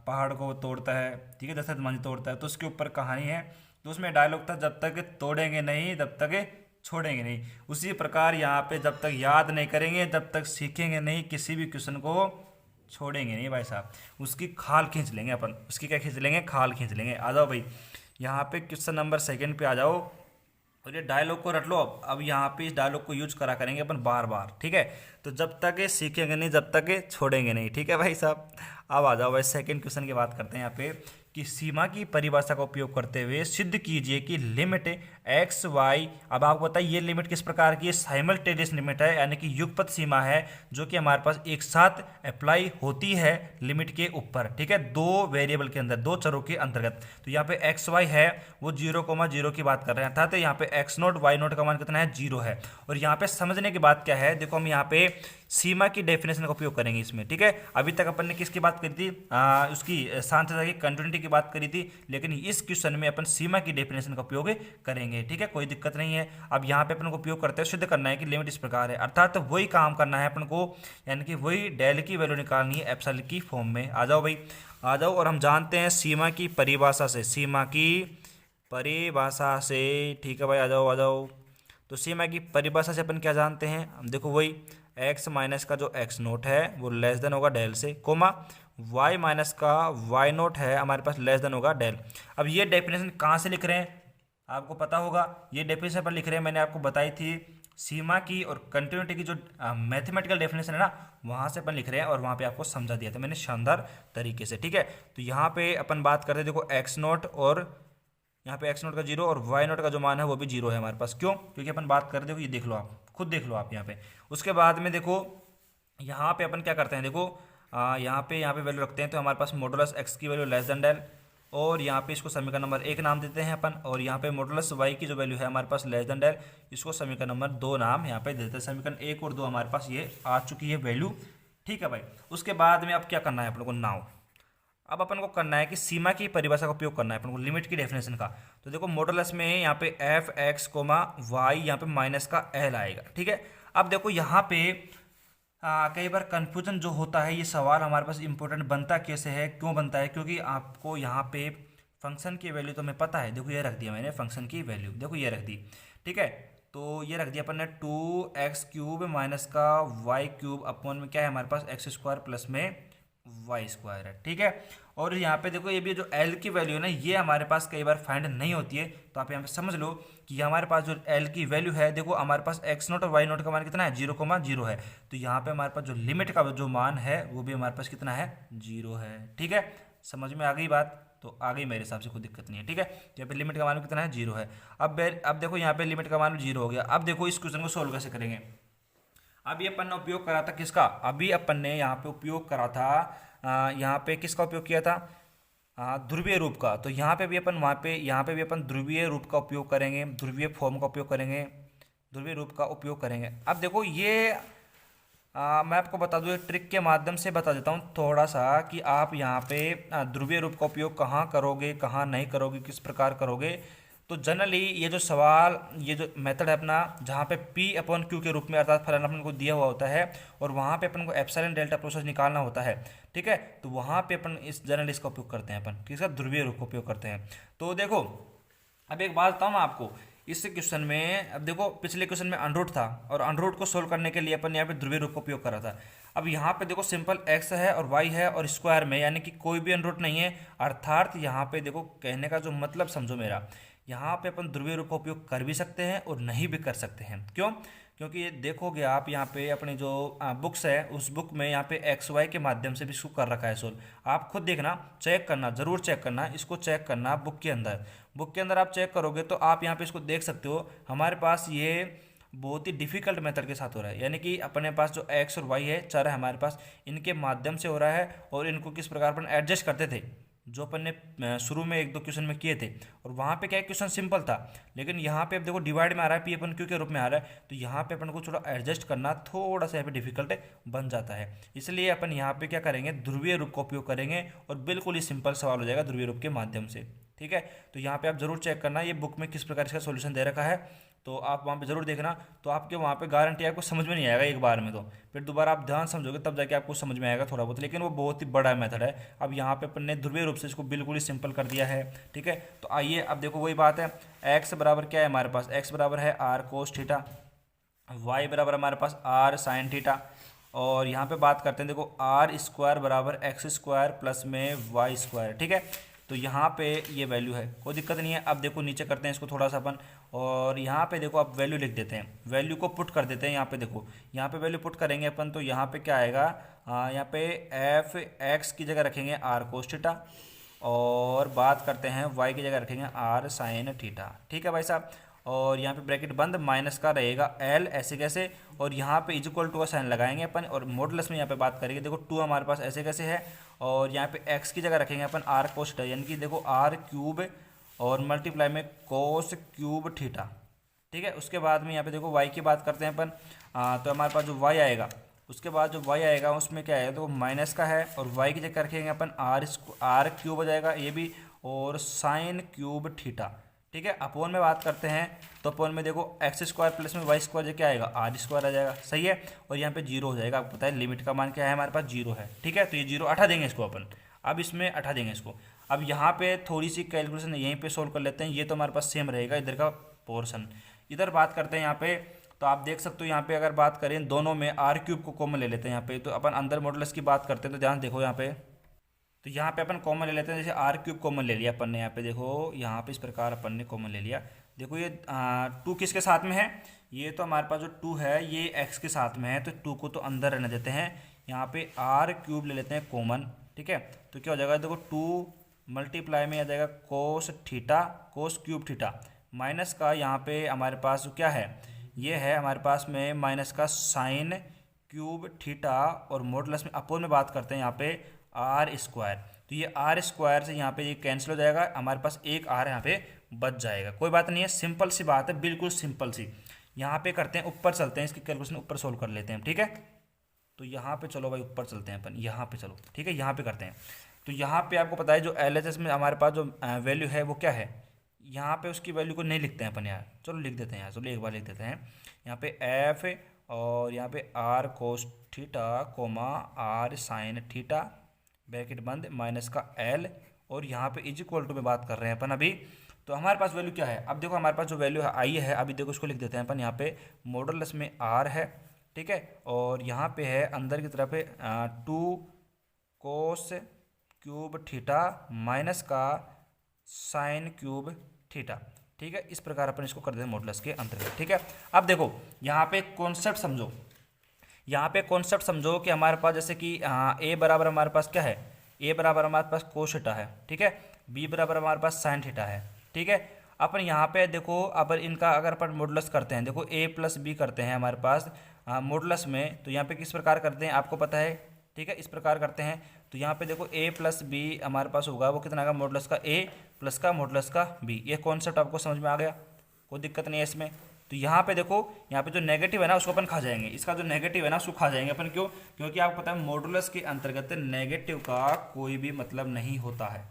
पहाड़ को तोड़ता है, ठीक है, दशरथ मांझी तोड़ता है, तो उसके ऊपर कहानी है। तो उसमें डायलॉग था, जब तक तोड़ेंगे नहीं तब तक छोड़ेंगे नहीं। उसी प्रकार यहाँ पे जब तक याद नहीं करेंगे, जब तक सीखेंगे नहीं, किसी भी क्वेश्चन को छोड़ेंगे नहीं भाई साहब, उसकी खाल खींच लेंगे अपन। उसकी क्या खींच लेंगे, खाल खींच लेंगे। आ जाओ भाई, यहाँ पे क्वेश्चन नंबर 2 पे आ जाओ, और ये डायलॉग को रट लो। अब यहाँ पे इस डायलॉग को यूज करा करेंगे अपन बार बार। ठीक है, तो जब तक सीखेंगे नहीं जब तक छोड़ेंगे नहीं। ठीक है भाई साहब, अब आ जाओ भाई सेकंड क्वेश्चन की बात करते हैं यहाँ पे, कि सीमा की परिभाषा का उपयोग करते हुए सिद्ध कीजिए कि लिमिट एक्स वाई। अब आपको बताइए ये लिमिट किस प्रकार की है, साइमल्टेनियस लिमिट है, यानी कि युगपत सीमा है, जो कि हमारे पास एक साथ अप्लाई होती है लिमिट के ऊपर। ठीक है, 2 वेरिएबल के अंदर, 2 चरों के अंतर्गत। तो यहाँ पे एक्स वाई है वो 0,0 की बात कर रहे हैं, अर्थात यहाँ पे एक्स नोट वाई नोट का मान कितना है, 0 है। और यहाँ पे समझने की बात क्या है, देखो हम यहाँ पे सीमा की डेफिनेशन का उपयोग करेंगे इसमें। ठीक है, अभी तक अपन ने किसकी बात करी थी, उसकी सांख्यता की कंटिन्यूटी की बात करी थी, लेकिन इस क्वेश्चन में अपन सीमा की डेफिनेशन का उपयोग करेंगे। ठीक है, कोई दिक्कत नहीं है। अब यहाँ पे अपन को उपयोग करते हैं, सिद्ध करना है कि लिमिट इस प्रकार है, अर्थात वही काम करना है अपन को, यानी कि वही डेल की वैल्यू निकालनी है एप्सिलॉन की फॉर्म में। आ जाओ भाई, आ जाओ, और हम जानते हैं सीमा की परिभाषा से, सीमा की परिभाषा से। ठीक है भाई, आ जाओ आ जाओ। तो सीमा की परिभाषा से अपन क्या जानते हैं, हम देखो वही एक्स माइनस का जो एक्स नोट है वो लेस देन होगा डेल से, कोमा वाई माइनस का वाई नोट है हमारे पास लेस देन होगा डेल। अब ये डेफिनेशन कहाँ से लिख रहे हैं, आपको पता होगा, ये डेफिनेशन पर लिख रहे हैं, मैंने आपको बताई थी सीमा की और कंटिन्यूटी की जो मैथमेटिकल डेफिनेशन है ना, वहाँ से अपन लिख रहे हैं, और वहाँ पे आपको समझा दिया था मैंने शानदार तरीके से। ठीक है, तो यहाँ पे अपन बात करते हैं, देखो एक्स नोट, और यहाँ पे एक्स नोट का 0 और वाई नोट का जो मान है वो भी 0 है हमारे पास। क्यों, क्योंकि अपन बात कर रहे हो, ये देख लो आप, खुद देख लो आप यहाँ पे। उसके बाद में देखो यहाँ पे अपन क्या करते हैं, देखो यहाँ पे वैल्यू रखते हैं, तो हमारे पास मॉडुलस एक्स की वैल्यू लेस देन डेल, और यहाँ पे इसको समीकरण नंबर 1 नाम देते हैं अपन, और यहाँ पे मॉडुलस y की जो वैल्यू है हमारे पास लेस देन डेल, इसको समीकरण नंबर 2 नाम यहाँ पे देते हैं। समीकरण 1 और 2 हमारे पास ये आ चुकी है वैल्यू, ठीक है भाई। उसके बाद में अब क्या करना है अपन को, नाउ अब अपन को करना है कि सीमा की परिभाषा का उपयोग करना है अपन को, लिमिट की डेफिनेशन का। तो देखो मॉडुलस में यहाँ पे एफ एक्स कोमा वाई यहाँ पे माइनस का एल आएगा, ठीक है। अब देखो यहाँ पे कई बार कन्फ्यूजन जो होता है, ये सवाल हमारे पास इंपॉर्टेंट बनता कैसे है, क्यों बनता है, क्योंकि आपको यहाँ पे फंक्शन की वैल्यू तो हमें पता है। देखो ये रख दिया मैंने फंक्शन की वैल्यू, देखो ये रख दी, ठीक है। तो ये रख दिया अपन ने 2x³ माइनस का y³ अपॉन में क्या है हमारे पास x² प्लस में y² है, ठीक है। और यहाँ पे देखो ये भी जो l की वैल्यू है ना, ये हमारे पास कई बार फाइंड नहीं होती है। तो आप यहाँ पे समझ लो कि हमारे पास जो l की वैल्यू है, देखो हमारे पास x0 और y0 का मान कितना है, 0,0 है। तो यहाँ पे हमारे पास जो लिमिट का जो मान है वो भी हमारे पास कितना है, 0 है, ठीक है। समझ में आ गई बात, तो आ गई मेरे हिसाब से, कोई दिक्कत नहीं है, ठीक है। यहाँ पे लिमिट का मान कितना है, 0 है। अब देखो यहाँ पे लिमिट का मान 0 हो गया। अब देखो इस क्वेश्चन को सोल्व कैसे करेंगे। अभी अपन ने उपयोग करा था किसका, अभी अपन ने यहाँ पे उपयोग करा था यहाँ पे किसका उपयोग किया था, ध्रुवीय रूप का। तो यहाँ पे भी अपन यहाँ पे भी अपन ध्रुवीय रूप का उपयोग करेंगे, ध्रुवीय फॉर्म का उपयोग करेंगे, ध्रुवीय रूप का उपयोग करेंगे। अब देखो ये मैं आपको बता दूं, ट्रिक के माध्यम से बता देता हूँ थोड़ा सा कि आप यहाँ पे ध्रुवीय रूप का उपयोग कहाँ करोगे, कहाँ नहीं करोगे, किस प्रकार करोगे। तो जनरली ये जो सवाल, ये जो मेथड है अपना, जहाँ पे P/Q के रूप में अर्थात फलन अपन को दिया हुआ होता है और वहाँ पे अपन को एप्सिलॉन डेल्टा प्रोसेस निकालना होता है, ठीक है। तो वहाँ पे अपन इस जनरली इसका उपयोग करते हैं, अपन किसका, ध्रुवीय रूप का उपयोग करते हैं। तो देखो अब एक बात बताऊँ मैं आपको, इस क्वेश्चन में, अब देखो पिछले क्वेश्चन में अनरूट था और अनरूट को सोल्व करने के लिए अपन यहाँ पे ध्रुवीय रूप का उपयोग करा था। अब यहाँ पे देखो सिंपल x है और y है और स्क्वायर में, यानी कि कोई भी अनरूट नहीं है। अर्थात यहाँ पे देखो कहने का जो मतलब समझो मेरा, यहाँ पे अपन ध्रुवीय रूप का उपयोग कर भी सकते हैं और नहीं भी कर सकते हैं। क्यों, क्योंकि ये देखोगे आप यहाँ पे अपनी जो बुक्स है, उस बुक में यहाँ पे XY के माध्यम से भी इसको कर रखा है सोल्व। आप खुद देखना, चेक करना, ज़रूर चेक करना, इसको चेक करना बुक के अंदर। बुक के अंदर आप चेक करोगे तो आप यहाँ पे इसको देख सकते हो। हमारे पास ये बहुत ही डिफिकल्ट मेथड के साथ हो रहा है, यानी कि अपने पास जो x और y है, चर है हमारे पास, इनके माध्यम से हो रहा है। और इनको किस प्रकार अपन एडजस्ट करते थे, जो अपन ने शुरू में 1-2 क्वेश्चन में किए थे, और वहाँ पे क्या क्वेश्चन सिंपल था, लेकिन यहाँ पे अब देखो डिवाइड में आ रहा है, P/Q के रूप में आ रहा है। तो यहाँ पे अपन को थोड़ा एडजस्ट करना थोड़ा सा यहाँ पे डिफिकल्ट बन जाता है। इसलिए अपन यहाँ पे क्या करेंगे, ध्रुवीय रूप का उपयोग करेंगे और बिल्कुल ही सिंपल सवाल हो जाएगा ध्रुवीय रूप के माध्यम से, ठीक है। तो यहाँ पे आप जरूर चेक करना ये बुक में किस प्रकार इसका सोल्यूशन दे रखा है, तो आप वहाँ पे ज़रूर देखना। तो आपके वहाँ पे गारंटी आपको समझ में नहीं आएगा एक बार में, तो फिर दोबारा आप ध्यान समझोगे तब जाके आपको समझ में आएगा थोड़ा बहुत, लेकिन वो बहुत ही बड़ा मेथड है। अब यहाँ पे अपन ने ध्रुवीय रूप से इसको बिल्कुल ही सिंपल कर दिया है, ठीक है। तो आइए अब देखो वही बात है, x बराबर क्या है हमारे पास, x बराबर है r cos थीटा, y बराबर हमारे पास r sin थीटा, और यहाँ पे बात करते हैं देखो r² बराबर x² प्लस में y², ठीक है। तो यहाँ पे ये वैल्यू है, कोई दिक्कत नहीं है। अब देखो नीचे करते हैं इसको थोड़ा सा अपन, और यहाँ पे देखो आप वैल्यू लिख देते हैं, वैल्यू को पुट कर देते हैं। यहाँ पे देखो, यहाँ पे वैल्यू पुट करेंगे अपन, तो यहाँ पे क्या आएगा, यहाँ पे एफ एक्स की जगह रखेंगे r cos थीटा, और बात करते हैं y की जगह रखेंगे r sin थीटा, ठीक है भाई साहब। और यहाँ पे ब्रैकेट बंद, माइनस का रहेगा l, ऐसे कैसे, और यहाँ पे इक्वल टू का साइन लगाएंगे अपन, और मॉडुलस में यहाँ पे बात करेंगे, देखो 2 हमारे पास ऐसे कैसे है, और यहाँ पे x की जगह रखेंगे अपन r cos थीटा, यानी कि देखो r³ और मल्टीप्लाई में cos³ थीटा, ठीक है। उसके बाद में यहाँ पे देखो y की बात करते हैं अपन, तो हमारे पास जो y आएगा, उसके बाद जो y आएगा उसमें क्या है, तो माइनस का है, और y की जगह रखेंगे अपन r³ हो जाएगा ये भी, और sin³ थीटा, ठीक है। अपोन में बात करते हैं, तो अपोन में देखो x² प्लस में y² जो क्या आएगा, r² आ जाएगा, सही है। और यहाँ पे 0 हो जाएगा, आपको पता है लिमिट का मान क्या है हमारे पास, 0 है, ठीक है। तो ये 0 हटा देंगे इसको अपन, अब इसमें हटा देंगे इसको। अब यहाँ पे थोड़ी सी कैलकुलेशन यहीं पे सोल्व कर लेते हैं, ये तो हमारे पास सेम रहेगा इधर का पोर्शन। इधर बात करते हैं यहाँ पे, तो आप देख सकते हो यहाँ पे अगर बात करें दोनों में r³ को कॉमन ले लेते हैं यहाँ पे, तो अपन अंदर मॉडुलस की बात करते हैं, तो ध्यान देखो यहाँ पे, तो यहाँ पे अपन कॉमन ले लेते हैं, जैसे r³ कॉमन ले लिया अपन ने, यहाँ पे देखो, यहाँ पे इस प्रकार अपन ने कॉमन ले लिया। देखो ये 2 किसके साथ में है, ये तो हमारे पास जो 2 है ये x के साथ में है, तो 2 को तो अंदर रहने देते हैं, यहाँ पे r³ ले लेते हैं कॉमन, ठीक है। तो क्या हो जाएगा, देखो 2 मल्टीप्लाई में आ जाएगा cos theta, cos³ theta, minus का यहाँ पे हमारे पास जो क्या है, ये है हमारे पास में माइनस का sin³ थीटा, और मॉडुलस में अपोन में बात करते हैं यहाँ पे r²। तो ये आर स्क्वायर से यहाँ पे ये कैंसिल हो जाएगा, हमारे पास एक आर यहाँ पे बच जाएगा। कोई बात नहीं है, सिंपल सी बात है, बिल्कुल सिंपल सी। यहाँ पे करते हैं, ऊपर चलते हैं, इसकी कैलकुलेशन ऊपर सोल्व कर लेते हैं, ठीक है। तो यहाँ पे चलो भाई ऊपर चलते हैं अपन, यहाँ पे चलो, ठीक है, यहाँ पे करते हैं। तो यहाँ पे आपको पता है जो LHS में हमारे पास जो वैल्यू है वो क्या है, यहाँ पे उसकी वैल्यू को नहीं लिखते हैं अपन यार, चलो लिख देते हैं यार, चलो एक बार लिख देते हैं। यहाँ पे एफ और यहाँ पे r cos theta comma r sine theta bracket बंद माइनस का एल, और यहाँ पे इज इक्वल टू में बात कर रहे हैं अपन अभी। तो हमारे पास वैल्यू क्या है, अब देखो हमारे पास जो वैल्यू है आई है, अभी देखो उसको लिख देते हैं अपन। यहाँ पे मॉडुलस में आर है, ठीक है, और यहाँ पे है अंदर की तरफ है 2 कोस क्यूब थीटा माइनस का साइन क्यूब थीटा, ठीक है। इस प्रकार अपन इसको कर देते हैं मॉडुलस के अंतर्गत, ठीक है। अब देखो यहाँ पे कॉन्सेप्ट समझो, यहाँ पे कॉन्सेप्ट समझो कि हमारे पास जैसे कि ए बराबर हमारे पास क्या है, ए बराबर हमारे पास कोस थीटा है, ठीक है, बी बराबर हमारे पास साइन थीटा है, ठीक है। अपन यहाँ पे देखो अपन इनका अगर अपन मॉडुलस करते हैं, देखो ए प्लस बी करते हैं हमारे पास मॉडुलस में, तो यहाँ पे किस प्रकार करते हैं आपको पता है, ठीक है, इस प्रकार करते हैं। तो यहाँ पे देखो ए प्लस बी हमारे पास होगा, वो कितना आएगा, मॉडुलस का ए प्लस का मॉडुलस का बी। ये कॉन्सेप्ट आपको समझ में आ गया, कोई दिक्कत नहीं है इसमें। तो यहाँ पे देखो, यहाँ पे जो नेगेटिव है ना उसको अपन खा जाएंगे, इसका जो नेगेटिव है ना उसको खा जाएंगे अपन, क्यों, क्योंकि आपको पता है मॉडुलस के अंतर्गत नेगेटिव का कोई भी मतलब नहीं होता है।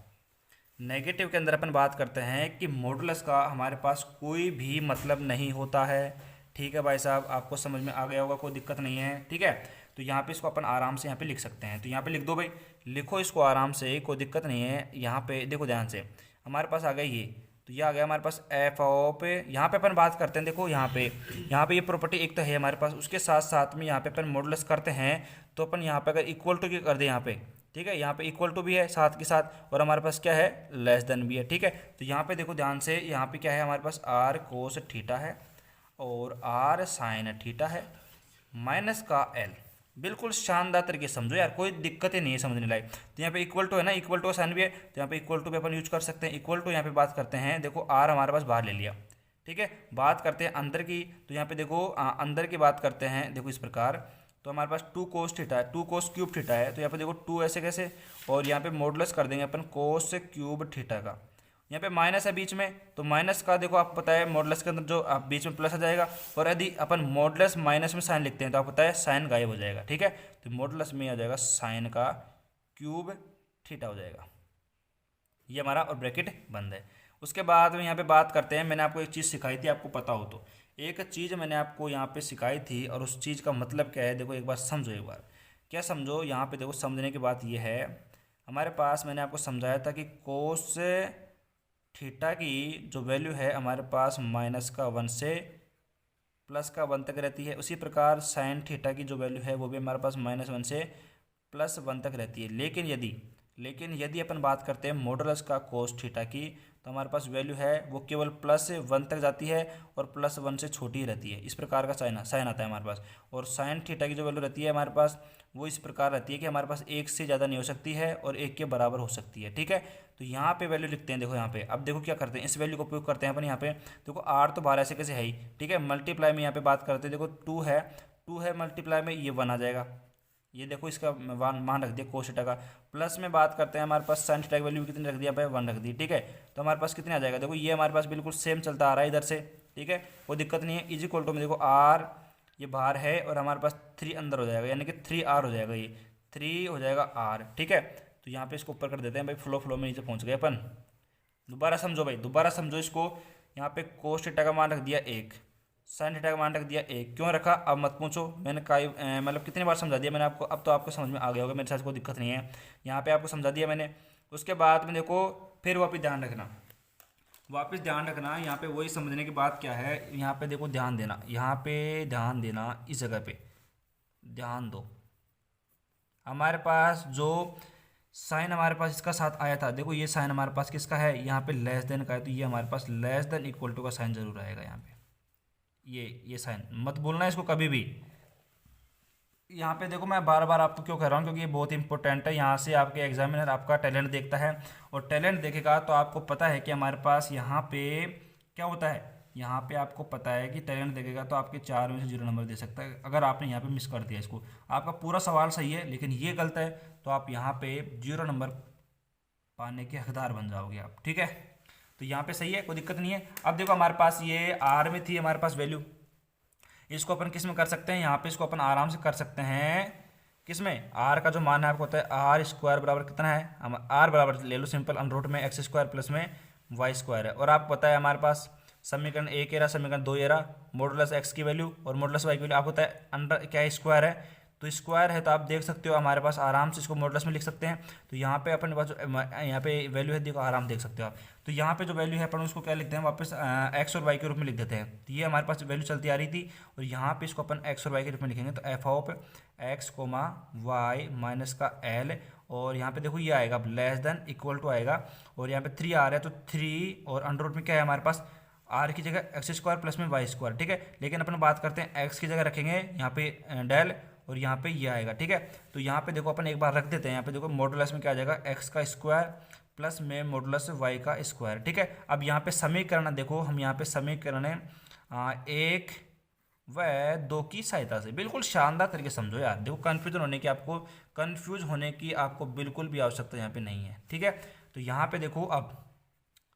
नेगेटिव के अंदर अपन बात करते हैं कि मॉडुलस का हमारे पास कोई भी मतलब नहीं होता है, ठीक है भाई साहब, आपको समझ में आ गया होगा, कोई दिक्कत नहीं है, ठीक है। तो यहाँ पे इसको अपन आराम से यहाँ पे लिख सकते हैं, तो यहाँ पे लिख दो भाई, लिखो इसको आराम से, कोई दिक्कत नहीं है। यहाँ पे देखो ध्यान से, हमारे पास आ गया ये, तो ये आ गया हमारे पास एफ ऑफ, यहाँ पे अपन बात करते हैं, देखो यहाँ पे ये प्रॉपर्टी एक तो है हमारे पास, उसके साथ साथ में यहाँ पे अपन मॉडुलस करते हैं, तो अपन यहाँ पे अगर इक्वल टू की कर दें यहाँ पे, ठीक है, यहाँ पे इक्वल टू भी है साथ के साथ, और हमारे पास क्या है, लेस देन भी है, ठीक है। तो यहाँ पे देखो ध्यान से, यहाँ पे क्या है हमारे पास आर कोस थीटा है और आर साइन थीटा है माइनस का एल। बिल्कुल शानदार तरीके से समझो यार, कोई दिक्कत ही नहीं है समझने लायक। तो यहाँ पे इक्वल टू है ना, इक्वल टू साइन भी है, तो यहाँ पे इक्वल टू पे अपन यूज कर सकते हैं। इक्वल टू यहाँ पे बात करते हैं, देखो आर हमारे पास बाहर ले लिया, ठीक है। बात करते हैं अंदर की, तो यहाँ पे देखो अंदर की बात करते हैं, देखो इस प्रकार, तो हमारे पास 2 कोस थीटा है, 2 कोस क्यूब थीटा है, तो यहाँ पे देखो 2 ऐसे कैसे, और यहाँ पे मॉडुलस कर देंगे अपन कोस क्यूब थीटा का। यहाँ पे माइनस है बीच में, तो माइनस का देखो आपको पता है मॉडुलस के अंदर जो आप बीच में प्लस आ जाएगा, और यदि अपन मॉडुलस माइनस में साइन लिखते हैं तो आपको पता है साइन गायब हो जाएगा, ठीक है। तो मॉडुलस में आ जाएगा साइन का क्यूब थीटा हो जाएगा, ये हमारा, और ब्रैकेट बंद है। उसके बाद में यहाँ पे बात करते हैं, मैंने आपको एक चीज़ सिखाई थी, आपको पता हो तो, एक चीज़ मैंने आपको यहाँ पे सिखाई थी, और उस चीज़ का मतलब क्या है, देखो एक बार समझो, एक बार क्या समझो। यहाँ पे देखो समझने की बात ये है, हमारे पास मैंने आपको समझाया था कि कोस थीटा की जो वैल्यू है हमारे पास माइनस का 1 से प्लस का 1 तक रहती है, उसी प्रकार साइन थीटा की जो वैल्यू है वो भी हमारे पास -1 से +1 तक रहती है। लेकिन यदि अपन बात करते हैं मॉडुलस का कोस थीटा की, तो हमारे पास वैल्यू है वो केवल +1 तक जाती है, और +1 से छोटी ही रहती है। इस प्रकार का साइन आता है हमारे पास। और साइन थीटा की जो वैल्यू रहती है हमारे पास, वो इस प्रकार रहती है कि हमारे पास 1 से ज़्यादा नहीं हो सकती है, और 1 के बराबर हो सकती है, ठीक है। तो यहाँ पे वैल्यू लिखते हैं, देखो यहाँ पे, अब देखो क्या करते हैं, इस वैल्यू को उपयोग करते हैं अपन। यहाँ पे देखो आर तो बाहर ऐसे कैसे है ही, ठीक है, मल्टीप्लाई में यहाँ पे बात करते हैं, देखो 2 है मल्टीप्लाई में ये 1 आ जाएगा, ये देखो इसका मान रख दिया कोस थीटा का। प्लस में बात करते हैं, हमारे पास साइन थीटा की वैल्यू कितनी रख दिया, 1 रख दी, ठीक है। तो हमारे पास कितने आ जाएगा, देखो ये हमारे पास बिल्कुल सेम चलता आ रहा है इधर से, ठीक है, कोई दिक्कत नहीं है। इज इक्वल टू में देखो आर ये बाहर है, और हमारे पास 3 अंदर हो जाएगा, यानी कि 3r हो जाएगा, ये 3 हो जाएगा r, ठीक है। तो यहाँ पे इसको ऊपर कर देते हैं भाई, फ्लो में नीचे पहुँच गए अपन। दोबारा समझो भाई, दोबारा समझो इसको। यहाँ पे कोस थीटा का मान रख दिया 1, साइन थीटा का मान रख दिया 1, क्यों रखा अब मत पूछो, मैंने मतलब कितनी बार समझा दिया मैंने आपको, अब तो आपको समझ में आ गया होगा, मेरे साथ कोई दिक्कत नहीं है, यहाँ पे आपको समझा दिया मैंने। उसके बाद में देखो फिर वापस ध्यान रखना, यहाँ पे वही समझने की बात क्या है, यहाँ पे देखो ध्यान देना, यहाँ पे ध्यान देना, इस जगह पे ध्यान दो। हमारे पास जो साइन हमारे पास इसका साथ आया था, देखो ये साइन हमारे पास किसका है, यहाँ पे लेस देन का है, तो ये हमारे पास लेस देन इक्वल टू का साइन जरूर आएगा यहाँ पे, ये साइन मत भूलना इसको कभी भी। यहाँ पे देखो मैं बार बार आपको क्यों कह रहा हूँ, क्योंकि ये बहुत इंपॉर्टेंट है, यहाँ से आपके एग्जामिनर आपका टैलेंट देखता है, और टैलेंट देखेगा तो आपको पता है कि हमारे पास यहाँ पे क्या होता है, यहाँ पे आपको पता है कि टैलेंट देखेगा तो आपके 4 में से 0 नंबर दे सकता है, अगर आपने यहाँ पे मिस कर दिया इसको। आपका पूरा सवाल सही है लेकिन ये गलत है, तो आप यहाँ पे 0 नंबर पाने के हकदार बन जाओगे आप, ठीक है। तो यहाँ पे सही है, कोई दिक्कत नहीं है। अब देखो हमारे पास ये आर में थी हमारे पास वैल्यू, इसको अपन किस में कर सकते हैं, यहाँ पे इसको अपन आराम से कर सकते हैं किस में, आर का जो मान है आपको होता है आर स्क्वायर बराबर कितना है, हम आर बराबर ले लो सिंपल अंडर रूट में एक्स स्क्वायर प्लस में वाई स्क्वायर है। और आपको पता है हमारे पास समीकरण एक एरा समीकरण दो एरा मॉडुलस एक्स की वैल्यू और मॉडुलस वाई की वैल्यू आपको पता है अंडर क्या स्क्वायर है, तो स्क्वायर है तो आप देख सकते हो हमारे पास आराम से इसको मॉडुलस में लिख सकते हैं। तो यहाँ पे अपने पास जो यहाँ पे वैल्यू है देखो आराम देख सकते हो आप। तो यहाँ पे जो वैल्यू है अपन उसको क्या लिखते हैं वापस एक्स और वाई के रूप में लिख देते हैं। तो ये हमारे पास वैल्यू चलती आ रही थी और यहाँ पे इसको अपन एक्स और वाई के रूप में लिखेंगे। तो f of x comma y minus का एल, और यहाँ पे देखो ये आएगा लेस देन इक्वल टू आएगा, और यहाँ पे 3 आ रहा है तो 3 और अंडर रूट में क्या है हमारे पास आर की जगह एक्स स्क्वायर प्लस में वाई स्क्वायर, ठीक है। लेकिन अपन बात करते हैं एक्स की जगह रखेंगे यहाँ पे डेल और यहाँ पे ये आएगा, ठीक है। तो यहाँ पे देखो अपन एक बार रख देते हैं, यहाँ पे देखो मॉडुलस में क्या आ जाएगा एक्स का स्क्वायर प्लस में मॉडुलस वाई का स्क्वायर, ठीक है। अब यहाँ पे समीकरण देखो हम यहाँ पे समीकरण एक व दो की सहायता से बिल्कुल शानदार तरीके समझो यार, देखो कंफ्यूज होने की आपको बिल्कुल भी आवश्यकता यहाँ पे नहीं है, ठीक है। तो यहाँ पे देखो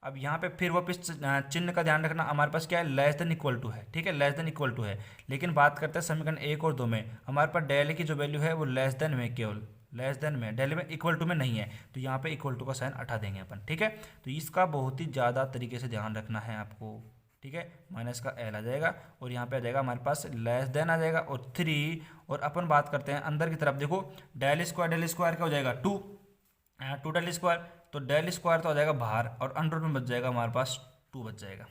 अब यहाँ पे फिर वापस चिन्ह का ध्यान रखना, हमारे पास क्या है लेस देन इक्वल टू है, ठीक है, लेस देन इक्वल टू है। लेकिन बात करते हैं समीकरण एक और दो में, हमारे पास डेल की जो वैल्यू है वो लेस देन में, केवल लेस देन में, डेल में इक्वल टू में नहीं है। तो यहाँ पे इक्वल टू का साइन हटा देंगे अपन, ठीक है। तो इसका बहुत ही ज़्यादा तरीके से ध्यान रखना है आपको, ठीक है। माइनस का एल आ जाएगा और यहाँ पे आ जाएगा हमारे पास लेस देन आ जाएगा और 3, और अपन बात करते हैं अंदर की तरफ देखो डेल स्क्वायर क्या हो जाएगा 2 डेल स्क्वायर, तो डेल स्क्वायर तो आ जाएगा बाहर और अंडर रूट में बच जाएगा हमारे पास 2 बच जाएगा,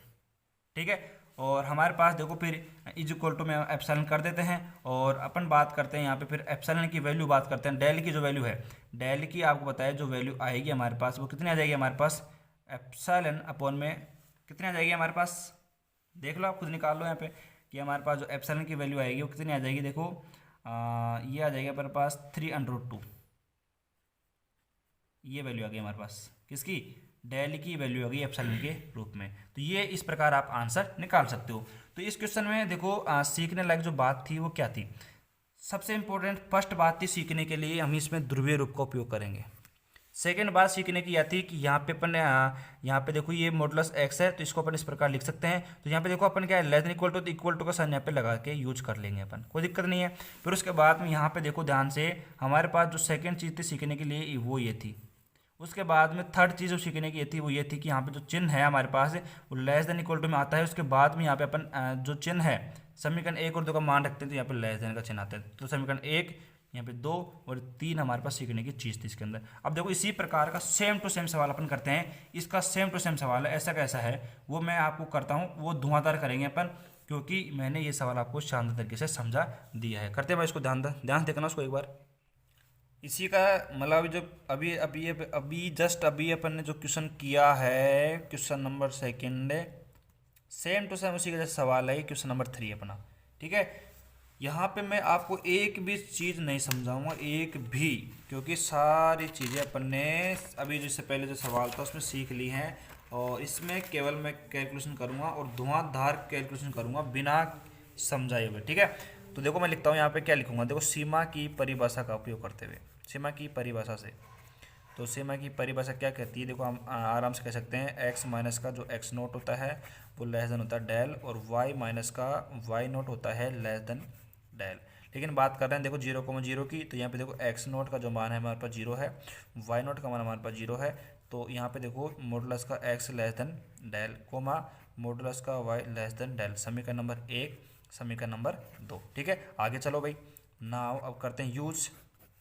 ठीक है। और हमारे पास देखो फिर इज इक्वल टू में एप्सिलॉन कर देते हैं और अपन बात करते हैं यहाँ पे फिर एप्सिलॉन की वैल्यू बात करते हैं। डेल की जो वैल्यू है, डेल की आपको बताया जो वैल्यू आएगी हमारे पास वो कितनी आ जाएगी हमारे पास एप्सिलॉन अपॉन में कितनी आ जाएगी हमारे पास, देख लो आप खुद निकाल लो यहाँ पे कि हमारे पास जो एप्सिलॉन की वैल्यू आएगी वो कितनी आ जाएगी। देखो ये आ जाएगी हमारे पास 3√2, ये वैल्यू आ गई हमारे पास किसकी, डेल की वैल्यू आ गई एप्सिलॉन के रूप में। तो ये इस प्रकार आप आंसर निकाल सकते हो। तो इस क्वेश्चन में देखो सीखने लायक जो बात थी वो क्या थी, सबसे इंपॉर्टेंट फर्स्ट बात थी सीखने के लिए हम इसमें ध्रुवीय रूप का उपयोग करेंगे। सेकेंड बात सीखने की यह थी कि यहाँ पे अपन यहाँ पे देखो ये मॉडुलस एक्स है तो इसको अपन इस प्रकार लिख सकते हैं। तो यहाँ पे देखो अपन क्या है लेस देन इक्वल टू, तो इक्वल टू का साइन यहाँ पे लगा के यूज कर लेंगे अपन, कोई दिक्कत नहीं है। फिर उसके बाद में यहाँ पे देखो ध्यान से हमारे पास जो सेकेंड चीज़ थी सीखने के लिए वो ये थी। उसके बाद में थर्ड चीज़ जो सीखने की ये थी वो ये थी कि यहाँ पे जो चिन्ह है हमारे पास वो लेस देन इक्वल टू में आता है। उसके बाद में यहाँ पे अपन जो चिन्ह है समीकरण एक और दो का मान रखते हैं तो यहाँ पे लेस देन का चिन्ह आता है। तो समीकरण एक यहाँ पे 2 और 3 हमारे पास सीखने की चीज़ थी इसके अंदर। अब देखो इसी प्रकार का सेम टू सेम सवाल अपन करते हैं, इसका सेम टू सेम सवाल है ऐसा कैसा है वो मैं आपको करता हूँ, वो धुआंधार करेंगे अपन क्योंकि मैंने ये सवाल आपको शानदार तरीके से समझा दिया है। करते हैं भाई इसको ध्यान देखना उसको एक बार। इसी का मतलब जो अभी अपन ने जो क्वेश्चन किया है question number second same to same उसी का जैसा सवाल है क्वेश्चन नंबर 3 अपना, ठीक है। यहाँ पे मैं आपको एक भी चीज़ नहीं समझाऊंगा, एक भी, क्योंकि सारी चीज़ें अपन ने अभी जिससे पहले जो सवाल था उसमें सीख ली हैं और इसमें केवल मैं कैलकुलेशन करूँगा और धुआंधार कैलकुलेशन करूँगा बिना समझाए हुए, ठीक है। तो देखो मैं लिखता हूँ यहाँ पे क्या लिखूँगा, देखो सीमा की परिभाषा का उपयोग करते हुए, सीमा की परिभाषा से। तो सीमा की परिभाषा क्या कहती है, देखो हम आराम से कह सकते हैं एक्स माइनस का जो एक्स नोट होता है वो लेस देन होता है डेल और वाई माइनस का वाई नोट होता है लेस देन डेल। लेकिन बात कर रहे हैं देखो 0,0 की, तो यहाँ पे देखो एक्स नोट का जो मान है हमारे पास 0 है, वाई नोट का मान हमारे पास 0 है। तो यहाँ पे देखो मॉडुलस का x less than del comma modulus का वाई लेस देन डेल, समीकरण नंबर 1 समीकरण नंबर 2, ठीक है। आगे चलो भाई, नाउ अब करते हैं यूज,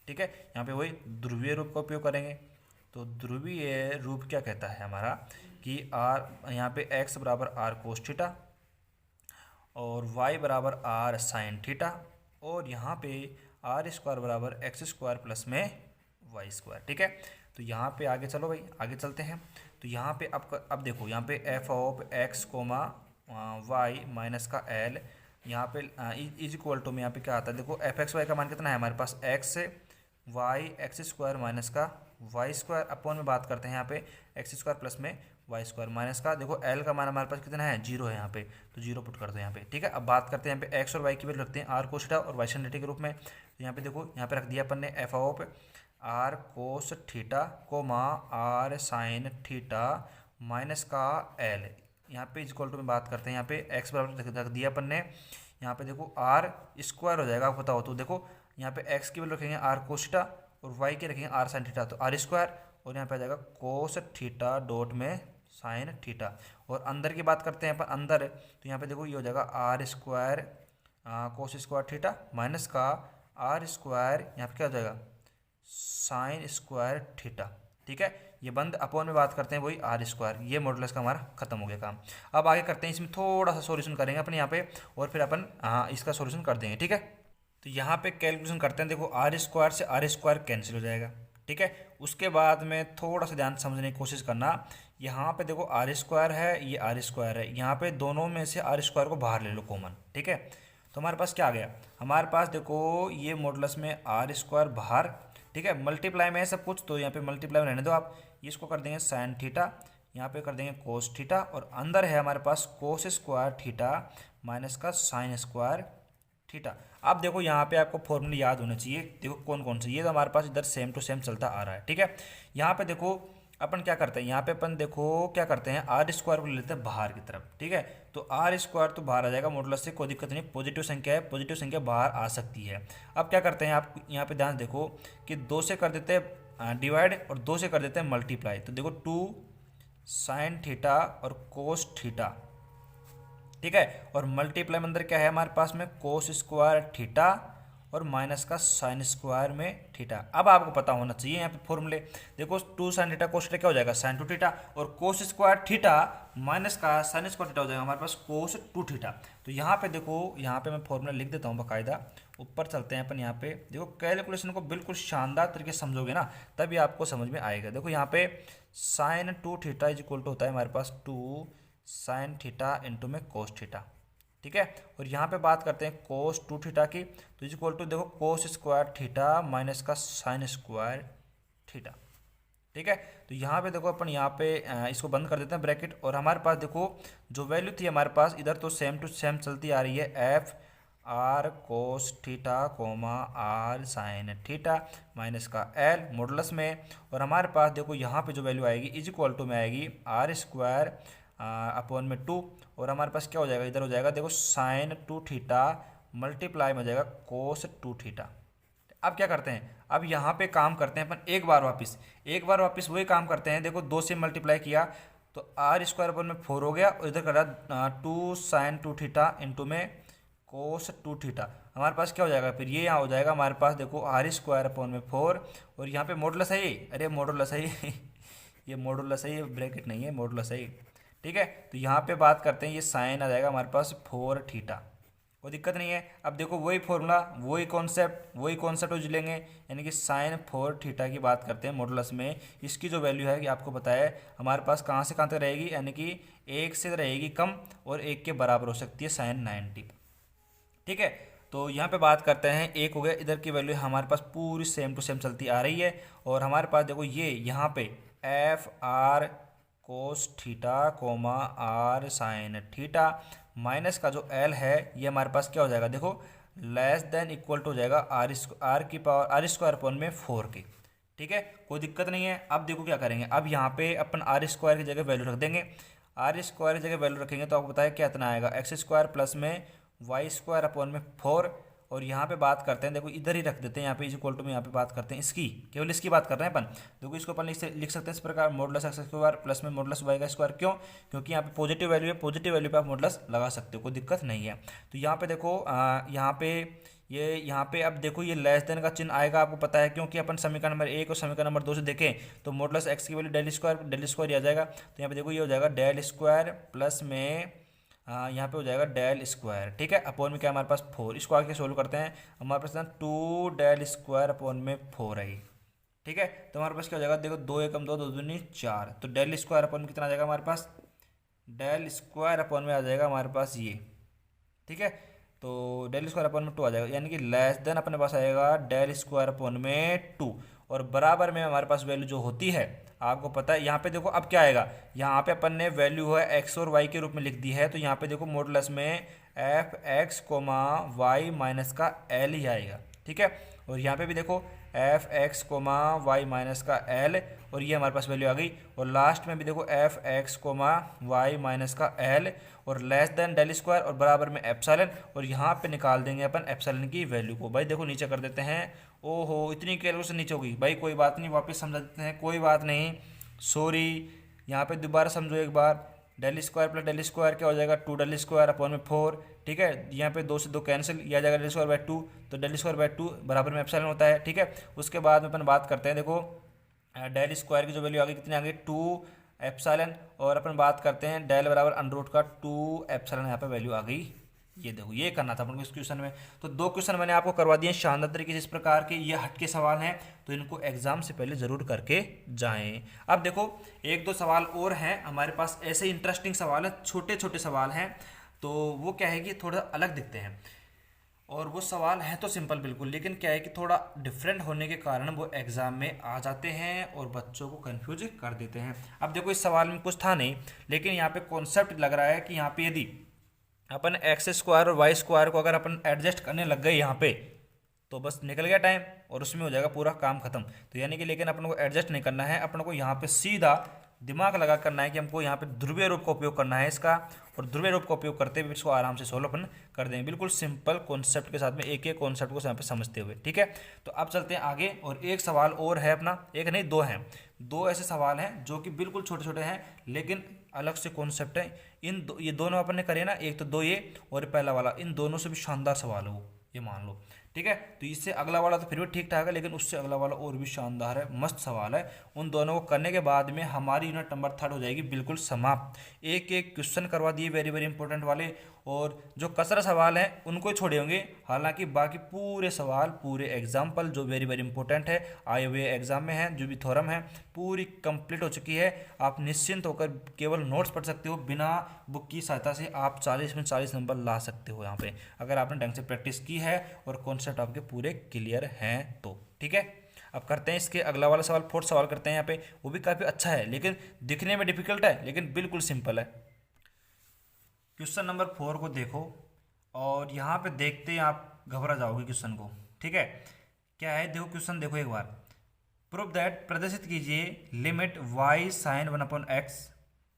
ठीक है। यहाँ पे वही ध्रुवीय रूप का उपयोग करेंगे। तो ध्रुवीय रूप क्या कहता है हमारा कि आर यहाँ पे एक्स बराबर आर कोस थीटा और y बराबर आर साइन थीटा और यहाँ पे आर स्क्वायर बराबर एक्स स्क्वायर प्लस में वाई स्क्वायर, ठीक है। तो यहाँ पे आगे चलो भाई, आगे चलते हैं। तो यहाँ पे अब देखो यहाँ पे f of x comma y minus का एल, यहाँ पे इज इक्वल टू में यहाँ पे क्या आता है, देखो एफ एक्स वाई का मान कितना है हमारे पास x y x square minus का वाई स्क्वायर अपॉन में बात करते हैं यहाँ पे एक्स स्क्वायर प्लस में वाई स्क्वायर माइनस का, देखो एल का मान हमारे पास कितना है 0 है यहाँ पे, तो 0 पुट कर दो यहाँ पे, ठीक है। अब बात करते हैं यहाँ पे एक्स और वाई की वैल्यू रखते हैं आर कोस थीटा और वाई साइन थीटा के रूप में। तो यहाँ पे देखो यहाँ पे रख दिया अपन ने f of r cos theta comma r sine theta minus का एल। यहाँ पे इक्वल टू में बात करते हैं, यहाँ पे एक्स बराबर रख दिया अपन ने। यहाँ पे देखो आर स्क्वायर हो जाएगा, आपको पता हो तो देखो यहाँ पे एक्स की वैल्यू रखेंगे आर कोस थीटा और वाई के रखेंगे आर साइन थीटा, तो आर स्क्वायर और यहाँ पे आ जाएगा कोस थीटा डॉट में साइन थीटा। और अंदर की बात करते हैं अपन अंदर, तो यहाँ पे देखो ये हो जाएगा r square cos square theta minus का आर स्क्वायर यहाँ पे क्या हो जाएगा साइन स्क्वायर थीटा। ठीक है, ये बंद अपॉन में बात करते हैं वही आर स्क्वायर। ये मॉडुलस का हमारा खत्म हो गया काम। अब आगे करते हैं, इसमें थोड़ा सा सॉल्यूशन करेंगे अपन यहाँ पे और फिर अपन इसका सॉल्यूशन कर देंगे। ठीक है, तो यहाँ पे कैलकुलेशन करते हैं। देखो आर स्क्वायर से आर स्क्वायर कैंसिल हो जाएगा। ठीक है, उसके बाद में थोड़ा सा ध्यान समझने की कोशिश करना। यहाँ पे देखो आर स्क्वायर है, ये आर स्क्वायर है, यहाँ पे दोनों में से आर स्क्वायर को बाहर ले लो कॉमन। ठीक है, तो हमारे पास क्या आ गया, हमारे पास देखो ये मॉडुलस में आर स्क्वायर बाहर। ठीक है, मल्टीप्लाई में है सब कुछ, तो यहाँ पे मल्टीप्लाई में रहने दो आप। इसको कर देंगे साइन थीटा, यहाँ पे कर देंगे कोस थीटा, और अंदर है हमारे पास कोस स्क्वायर थीटा माइनस का साइन स्क्वायर थीटा। अब देखो यहाँ पे आपको फॉर्मूले याद होने चाहिए। देखो कौन कौन से, ये तो हमारे पास इधर सेम टू सेम चलता आ रहा है। ठीक है, यहाँ पे देखो अपन क्या करते हैं, यहाँ पे अपन देखो क्या करते हैं, आर स्क्वायर को ले लेते हैं बाहर की तरफ। ठीक है, तो आर स्क्वायर तो बाहर आ जाएगा मॉडुलस से, कोई दिक्कत नहीं, पॉजिटिव संख्या है, पॉजिटिव संख्या बाहर आ सकती है। अब क्या करते हैं आप यहाँ पे ध्यान देखो कि 2 से कर देते हैं डिवाइड और 2 से कर देते हैं मल्टीप्लाई। तो देखो 2 साइन थीटा और कोस थीटा। ठीक है, और मल्टीप्लाई में अंदर क्या है हमारे पास में कोस स्क्वायर थीटा और माइनस का साइन स्क्वायर में थीटा। अब आपको पता होना चाहिए यहाँ पे फॉर्मूले। देखो 2 साइन थीटा कोस थीटा क्या हो जाएगा साइन 2 थीटा, और कोस स्क्वायर थीटा माइनस का साइन स्क्वायर थीटा हो जाएगा हमारे पास कोस 2 थीटा। तो यहाँ पे देखो, यहाँ पे मैं फॉर्मूला लिख देता हूँ बाकायदा। ऊपर चलते हैं अपन, यहाँ पे देखो कैलकुलेशन को बिल्कुल शानदार तरीके से समझोगे ना तभी आपको समझ में आएगा। देखो यहाँ पे sine 2 theta is equal to होता है हमारे पास 2 साइन थीटा इंटू में कोस थीटा। ठीक है, और यहाँ पे बात करते हैं कोस 2 थीटा की, तो इज इक्वल टू देखो कोस स्क्वायर थीटा माइनस का साइन स्क्वायर थीटा। ठीक है, तो यहाँ पे देखो अपन यहाँ पे इसको बंद कर देते हैं ब्रैकेट, और हमारे पास देखो जो वैल्यू थी हमारे पास इधर तो सेम टू सेम चलती आ रही है, f r cos theta comma r sine theta minus का एल मॉडुलस में, और हमारे पास देखो यहाँ पे जो वैल्यू आएगी इज इक्वल टू में आएगी आर स्क्वायर अपॉन में 2, और हमारे पास क्या हो जाएगा इधर हो जाएगा देखो साइन 2 थीटा मल्टीप्लाई में हो जाएगा कोस 2 थीटा। अब क्या करते हैं, अब यहाँ पे काम करते हैं अपन एक बार वापस वही काम करते हैं। देखो 2 से मल्टीप्लाई किया तो आर स्क्वायर अपॉन में 4 हो गया, और इधर कर रहा 2 साइन 2 थीटा इंटू में कोस 2 थीटा। हमारे पास क्या हो जाएगा फिर, ये यहाँ हो जाएगा हमारे पास देखो आर स्क्वायर अपॉन में 4, और यहाँ पे मॉडुलस है ये, अरे मॉडुलस है ये मॉडुलस है, ये ब्रैकेट नहीं है, मॉडुलस है ये। ठीक है, तो यहाँ पे बात करते हैं, ये साइन आ जाएगा हमारे पास 4 थीटा, कोई दिक्कत नहीं है। अब देखो वही फॉर्मूला वही कॉन्सेप्ट यूज लेंगे, यानी कि साइन 4 थीटा की बात करते हैं मॉडुलस में। इसकी जो वैल्यू है कि आपको पता है हमारे पास कहाँ से कहाँ तक रहेगी, यानी कि 1 से रहेगी कम और 1 के बराबर हो सकती है साइन 90। ठीक है, तो यहाँ पे बात करते हैं 1 हो गया, इधर की वैल्यू हमारे पास पूरी सेम टू सेम चलती आ रही है, और हमारे पास देखो ये यहाँ पे f r cos theta comma r sine theta minus का जो एल है ये हमारे पास क्या हो जाएगा देखो लेस देन इक्वल टू हो जाएगा आर की पावर आर स्क्वायर अपॉन में 4 की। ठीक है, कोई दिक्कत नहीं है। अब देखो क्या करेंगे, अब यहाँ पे अपन आर स्क्वायर की जगह वैल्यू रख देंगे। आर स्क्वायर की जगह वैल्यू रखेंगे तो आपको बताया क्या इतना आएगा, एक्स स्क्वायर प्लस में वाई स्क्वायर अपॉन में 4, और यहाँ पे बात करते हैं देखो इधर ही रख देते हैं, यहाँ पे इज इक्वल टू में यहाँ पे बात करते हैं इसकी, केवल इसकी बात कर रहे हैं अपन। देखो इसको अपन लिख सकते हैं इस प्रकार, मॉडुलस एक्स स्क्वायर प्लस में मॉडुलस वाई का स्क्वायर। क्यों, क्योंकि यहाँ पे पॉजिटिव वैल्यू है, पॉजिटिव वैल्यू पे आप मॉडुलस लगा सकते हो, कोई दिक्कत नहीं है। तो यहाँ पे देखो यहाँ पे अब देखो ये लेस देन का चिन्ह आएगा, आपको पता है, क्योंकि अपन समीकरण नंबर 1 और समीकरण नंबर 2 से देखें तो मॉडुलस एक्स की वैल्यू डेल स्क्वायर आ जाएगा। तो यहाँ पे देखो ये हो जाएगा डेल स्क्वायर प्लस में यहाँ पे हो जाएगा डेल स्क्वायर। ठीक है, अपॉन में क्या हमारे पास 4, इसको आगे सोल्व करते हैं, हमारे पास 2 डेल स्क्वायर अपॉन में 4 है। ठीक है, तो हमारे पास क्या हो जाएगा देखो 2 एकम 2 2 दूनी 4, तो डेल स्क्वायर अपॉन में कितना आ जाएगा हमारे पास, डेल स्क्वायर अपॉन में आ जाएगा हमारे पास ये। ठीक है, तो डेल स्क्वायर अपॉन में 2 आ जाएगा, यानी कि लेस देन अपने पास आएगा डेल स्क्वायर अपॉन में 2, और बराबर में हमारे पास वैल्यू जो होती है आपको पता है। यहाँ पे देखो अब क्या आएगा, यहाँ पे अपन ने वैल्यू है एक्स और वाई के रूप में लिख दी है, तो यहाँ पे देखो मॉडुलस में f x comma y minus का एल ही आएगा। ठीक है, और यहाँ पे भी देखो f x comma y minus का एल, और ये हमारे पास वैल्यू आ गई। और लास्ट में भी देखो f x comma y minus का एल और लेस देन डेल स्क्वायर और बराबर में एप्सिलॉन, और यहाँ पे निकाल देंगे अपन एप्सिलॉन की वैल्यू को। भाई देखो नीचे कर देते हैं। ओहो, इतनी कैलकुलेशन नीचे होगी भाई, कोई बात नहीं, वापस समझा देते हैं, कोई बात नहीं, सॉरी। यहाँ पे दोबारा समझो एक बार। Del square plus del square क्या हो जाएगा, 2 डेल स्क्वायर अपॉन में 4, ठीक है। यहाँ पे 2 से 2 कैंसिल, यह आ जाएगा डेल स्क्वायर बाय 2, तो डेल स्क्वायर बाय 2 बराबर में एप्सिलॉन होता है, ठीक है। उसके बाद में अपन बात करते हैं, देखो डेल स्क्वायर की जो वैल्यू आ गई कितनी आ गई, 2 एप्सिलॉन, और अपन बात करते हैं डेल बराबर अंडर रूट का 2 एप्सिलॉन, यहाँ पे वैल्यू आ गई। ये देखो, ये करना था अपन को इस क्वेश्चन में। तो 2 क्वेश्चन मैंने आपको करवा दिए शानदार तरीके से। इस प्रकार के ये हटके सवाल हैं, तो इनको एग्जाम से पहले जरूर करके जाएं। अब देखो 1-2 सवाल और हैं हमारे पास, ऐसे इंटरेस्टिंग सवाल है, छोटे छोटे सवाल हैं, तो वो क्या है कि थोड़ा अलग दिखते हैं, और वो सवाल हैं तो सिंपल बिल्कुल, लेकिन क्या है कि थोड़ा डिफरेंट होने के कारण वो एग्ज़ाम में आ जाते हैं और बच्चों को कंफ्यूज कर देते हैं। अब देखो इस सवाल में कुछ था नहीं, लेकिन यहाँ पे कॉन्सेप्ट लग रहा है कि यहाँ पे यदि अपन एक्स स्क्वायर और वाई स्क्वायर को अगर अपन एडजस्ट करने लग गए यहाँ पे, तो बस निकल गया टाइम और उसमें हो जाएगा पूरा काम खत्म। तो यानी कि लेकिन अपन को एडजस्ट नहीं करना है, अपन को यहाँ पे सीधा दिमाग लगा करना है कि हमको यहाँ पे ध्रुवीय रूप का उपयोग करना है इसका, और ध्रुवीय रूप का उपयोग करते हुए इसको आराम से सोल्व अपन कर देंगे, बिल्कुल सिंपल कॉन्सेप्ट के साथ में, एक एक कॉन्सेप्ट को यहाँ पे समझते हुए, ठीक है। तो अब चलते हैं आगे, और एक सवाल और है अपना, एक नहीं 2 हैं, 2 ऐसे सवाल हैं जो कि बिल्कुल छोटे छोटे हैं लेकिन अलग से कॉन्सेप्ट है। ये दोनों अपन ने करे ना, एक तो 2 ये और पहला वाला, इन दोनों से भी शानदार सवाल है वो, ये मान लो, ठीक है। तो इससे अगला वाला तो फिर भी ठीक ठाक है, लेकिन उससे अगला वाला और भी शानदार है, मस्त सवाल है। उन दोनों को करने के बाद में हमारी यूनिट नंबर 3 हो जाएगी बिल्कुल समाप्त। एक एक क्वेश्चन करवा दिए वेरी वेरी इंपॉर्टेंट वाले, और जो कसरा सवाल हैं उनको ही छोड़े होंगे, हालांकि बाकी पूरे सवाल, पूरे एग्जाम्पल जो वेरी वेरी इंपॉर्टेंट है, आए हुए एग्जाम में हैं, जो भी थ्योरम है पूरी कंप्लीट हो चुकी है। आप निश्चिंत होकर केवल नोट्स पढ़ सकते हो, बिना बुक की सहायता से आप 40 में 40 नंबर ला सकते हो यहाँ पे, अगर आपने ढंग से प्रैक्टिस की है और कॉन्सेप्ट आपके पूरे क्लियर हैं तो, ठीक है। अब करते हैं इसके अगला वाला सवाल, 4th सवाल करते हैं यहाँ पे, वो भी काफ़ी अच्छा है लेकिन दिखने में डिफिकल्ट है, लेकिन बिल्कुल सिंपल है। क्वेश्चन नंबर 4 को देखो, और यहाँ पे देखते हैं आप घबरा जाओगे क्वेश्चन को, ठीक है। क्या है, देखो क्वेश्चन देखो एक बार। प्रूव दैट, प्रदर्शित कीजिए limit y sine 1/x,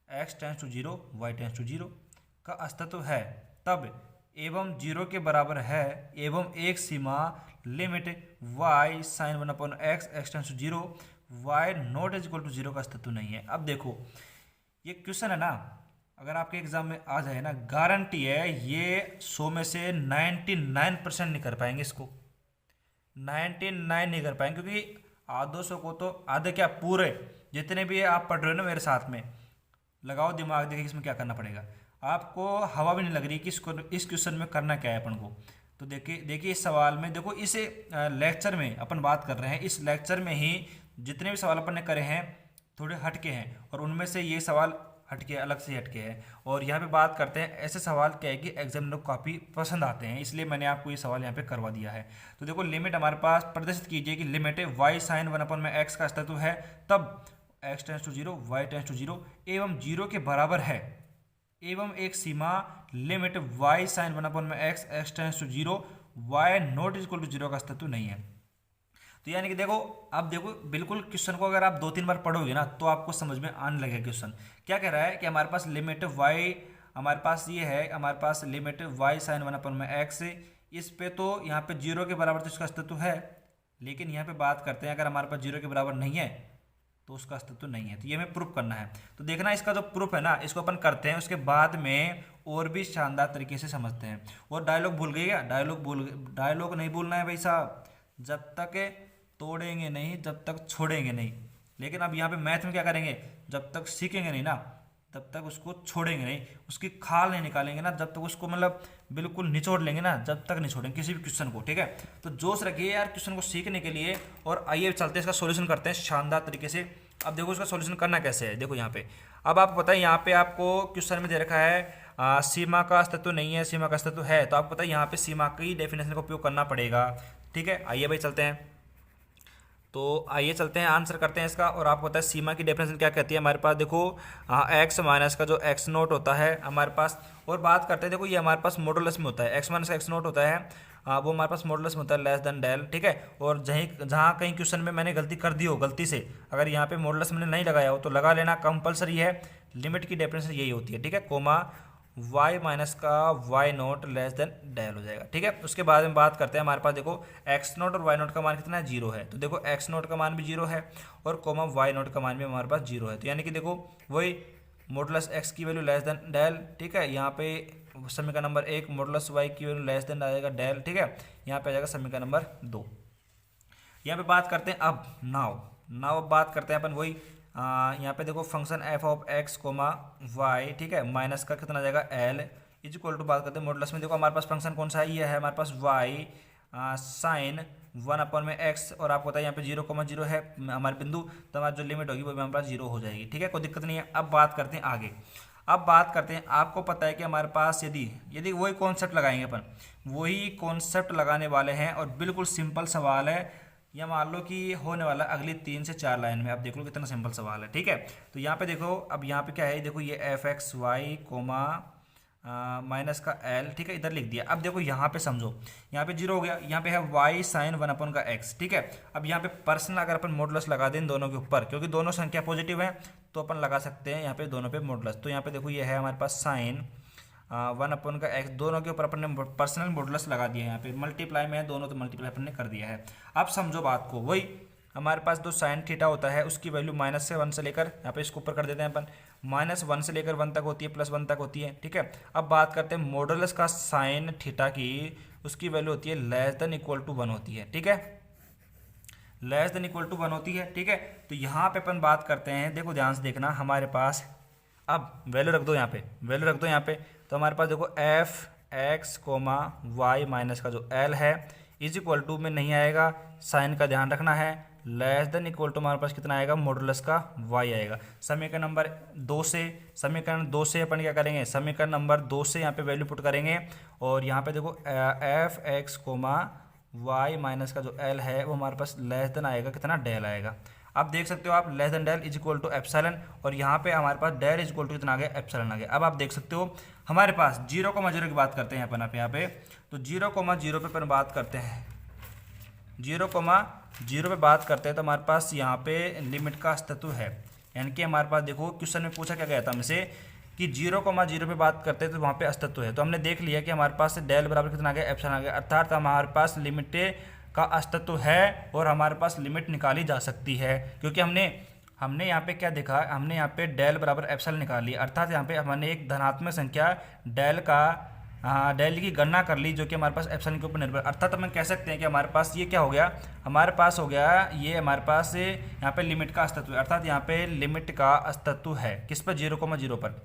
x tends to 0 y tends to 0 का अस्तित्व है तब एवं 0 के बराबर है, एवं एक सीमा limit y sine 1/x, x tends to 0 y naught is equal to 0 का अस्तित्व नहीं है। अब देखो ये क्वेश्चन है ना, अगर आपके एग्जाम में आ जाए ना, गारंटी है ये 100 में से 99% नहीं कर पाएंगे इसको, 99 नहीं कर पाएंगे, क्योंकि आधो सौ को तो, आधे क्या पूरे जितने भी आप पढ़ रहे हो ना मेरे साथ में, लगाओ दिमाग, देखिए इसमें क्या करना पड़ेगा। आपको हवा भी नहीं लग रही कि इसको, इस क्वेश्चन में करना क्या है अपन को। तो देखिए इस सवाल में देखो, इस लेक्चर में अपन बात कर रहे हैं, इस लेक्चर में ही जितने भी सवाल अपन ने करे हैं थोड़े हटके हैं, और उनमें से ये सवाल हटके, अलग से हटके हैं। और यहाँ पे बात करते हैं ऐसे सवाल क्या है कि एग्जामिनर को काफ़ी पसंद आते हैं, इसलिए मैंने आपको ये सवाल यहाँ पे करवा दिया है। तो देखो लिमिट हमारे पास प्रदर्शित कीजिए कि लिमिट y साइन 1/x का अस्तित्व है तब x tends to 0 y tends to 0 एवं 0 के बराबर है, एवं एक सीमा limit y sine 1/x, x tends to 0 y naught is equal to 0 का अस्तित्व नहीं है। तो यानी कि देखो, अब देखो बिल्कुल क्वेश्चन को अगर आप 2-3 बार पढ़ोगे ना तो आपको समझ में आने लगेगा। क्वेश्चन क्या कह रहा है कि हमारे पास लिमिट y, हमारे पास ये है, हमारे पास लिमिट y साइन 1/x, इस पे तो यहाँ पे 0 के बराबर तो इसका अस्तित्व है, लेकिन यहाँ पे बात करते हैं अगर हमारे पास 0 के बराबर नहीं है तो उसका अस्तित्व नहीं है। तो ये हमें प्रूफ करना है। तो देखना इसका जो प्रूफ है ना, इसको अपन करते हैं, उसके बाद में और भी शानदार तरीके से समझते हैं। और डायलॉग भूल गए क्या, डायलॉग नहीं भूलना है भाई साहब, जब तक तोड़ेंगे नहीं, जब तक छोड़ेंगे नहीं। लेकिन अब यहाँ पे मैथ में क्या करेंगे, जब तक सीखेंगे नहीं ना तब तक उसको छोड़ेंगे नहीं, उसकी खाल नहीं निकालेंगे ना, जब तक उसको मतलब बिल्कुल निचोड़ लेंगे ना, जब तक नहीं छोड़ेंगे किसी भी क्वेश्चन को, ठीक है। तो जोश रखिए यार क्वेश्चन को सीखने के लिए। और आइए चलते हैं इसका सॉल्यूशन करते हैं शानदार तरीके से। अब देखो इसका सॉल्यूशन करना कैसे है, देखो यहाँ पे, अब आपको पता है यहाँ पे आपको क्वेश्चन में दे रखा है सीमा का अस्तित्व नहीं है, सीमा का अस्तित्व है, तो आपको पता है यहाँ पे सीमा की डेफिनेशन का उपयोग करना पड़ेगा, ठीक है। आइए भाई चलते हैं। तो आइए चलते हैं आंसर करते हैं इसका। और आपको पता है सीमा की डेफिनेशन क्या कहती है हमारे पास, देखो एक्स माइनस का जो एक्स नोट होता है हमारे पास, और बात करते हैं देखो ये हमारे पास मॉडुलस में होता है, एक्स माइनस का एक्स नोट होता है वो हमारे पास मॉडुलस में होता है लेस देन डेल, ठीक है। और जहाँ कहीं क्वेश्चन में मैंने गलती कर दी हो, गलती से अगर यहाँ पे मॉडुलस मैंने नहीं लगाया हो तो लगा लेना, कंपलसरी है। लिमिट की डेफिनेशन यही होती है, ठीक है, कोमा वाई माइनस का y not less than del हो जाएगा, ठीक है। उसके बाद में बात करते हैं हमारे पास देखो एक्स नोट और वाई नोट का मान कितना है, जीरो है। तो देखो एक्स नोट का मान भी जीरो है और कोमा वाई नोट का मान भी हमारे पास जीरो है। तो यानी कि देखो वही मॉडुलस एक्स की वैल्यू लेस देन डेल, ठीक है। यहाँ पे समीकरण नंबर 1 मॉडुलस वाई की वैल्यू लेस देन आएगा डेल, ठीक है। यहाँ पे आ जाएगा समीकरण नंबर 2। यहाँ पे बात करते हैं अब नाव अब बात करते हैं अपन वही यहाँ पे देखो function f of x comma y, ठीक है, माइनस का कितना आ जाएगा एल इज इक्वल टू, बात करते हैं मॉडुलस में देखो हमारे पास फंक्शन कौन सा है, ये है हमारे पास वाई साइन 1 में एक्स, और आपको पता है यहाँ पे 0,0 है हमारे बिंदु, तो हमारी जो लिमिट होगी वो भी हमारे पास 0 हो जाएगी, ठीक है, कोई दिक्कत नहीं है। अब बात करते हैं आगे, अब बात करते हैं, आपको पता है कि हमारे पास यदि वही कॉन्सेप्ट लगाएंगे अपन, वही कॉन्सेप्ट लगाने वाले हैं और बिल्कुल सिंपल सवाल है। या मान लो कि होने वाला अगली 3 से 4 लाइन में, अब देख लो कितना सिंपल सवाल है, ठीक है। तो यहाँ पे देखो, अब यहाँ पे क्या है, देखो ये f x y comma minus का एल, ठीक है, इधर लिख दिया। अब देखो यहाँ पे समझो, यहाँ पे 0 हो गया, यहाँ पे है वाई साइन 1 का एक्स, ठीक है। अब यहाँ पे पर्सनल अगर अपन मॉडुलस लगा दें दोनों के ऊपर, क्योंकि दोनों संख्या पॉजिटिव है तो अपन लगा सकते हैं यहाँ पे दोनों पे मॉडुलस। तो यहाँ पे देखो ये है हमारे पास साइन 1 का एक्स, दोनों के ऊपर अपन ने पर्सनल मॉडुलस लगा दिया है। यहाँ पे मल्टीप्लाई में है दोनों, तो मल्टीप्लाई अपन ने कर दिया है। अब समझो बात को, वही हमारे पास जो साइन थीटा होता है उसकी वैल्यू -1 से लेकर, यहाँ पे इसको ऊपर कर देते हैं अपन, -1 से लेकर 1 तक होती है, +1 तक होती है, ठीक है। अब बात करते हैं मॉडुलस का साइन थीटा की, उसकी वैल्यू होती है लेस देन इक्वल टू 1 होती है, ठीक है, लेस देन इक्वल टू 1 होती है, ठीक है। तो यहाँ पे अपन बात करते हैं, देखो ध्यान से देखना हमारे पास, अब वैल्यू रख दो यहाँ पे, वैल्यू रख दो यहाँ पे। तो हमारे पास देखो f x comma y minus का जो एल है इज इक्वल टू में नहीं आएगा, साइन का ध्यान रखना है, लेस देन इक्वल टू हमारे पास कितना आएगा, मॉडुलस का वाई आएगा। समीकरण नंबर 2 से अपन क्या करेंगे, समीकरण नंबर 2 से यहाँ पे वैल्यू पुट करेंगे, और यहाँ पे देखो f x comma y minus का जो एल है वो हमारे पास लेस देन आएगा, कितना डेल आएगा। अब देख सकते हो आप less than del is equal to epsilon, और यहाँ पे हमारे पास डेल इज इक्वल टू कितना आ गया, एप्सिलॉन आ गया। अब आप देख सकते हो हमारे पास 0,0 की बात करते हैं अपन यहाँ पे, तो 0,0 पे अपन बात करते हैं, 0,0 पे बात करते हैं तो हमारे पास यहाँ पे लिमिट का अस्तित्व है। यानी कि हमारे पास देखो क्वेश्चन में पूछा क्या गया था हमसे कि 0,0 पे बात करते हैं तो वहाँ पे अस्तित्व है। तो हमने देख लिया कि हमारे पास डेल बराबर कितना आ गया, एप्सिलॉन आ गया, अर्थात हमारे पास लिमिट का अस्तित्व है और हमारे पास लिमिट निकाली जा सकती है, क्योंकि हमने यहाँ पे क्या देखा, हमने यहाँ पे डेल बराबर एप्सिलॉन निकाली, अर्थात यहाँ पे हमने एक धनात्मक संख्या डेल की गणना कर ली जो कि हमारे पास एप्सिलॉन के ऊपर निर्भर, अर्थात हम कह सकते हैं कि हमारे पास ये क्या हो गया, हमारे पास हो गया ये हमारे पास यहाँ पे लिमिट का अस्तित्व है, अर्थात यहाँ पे लिमिट का अस्तित्व है किस पर, 0,0 पर।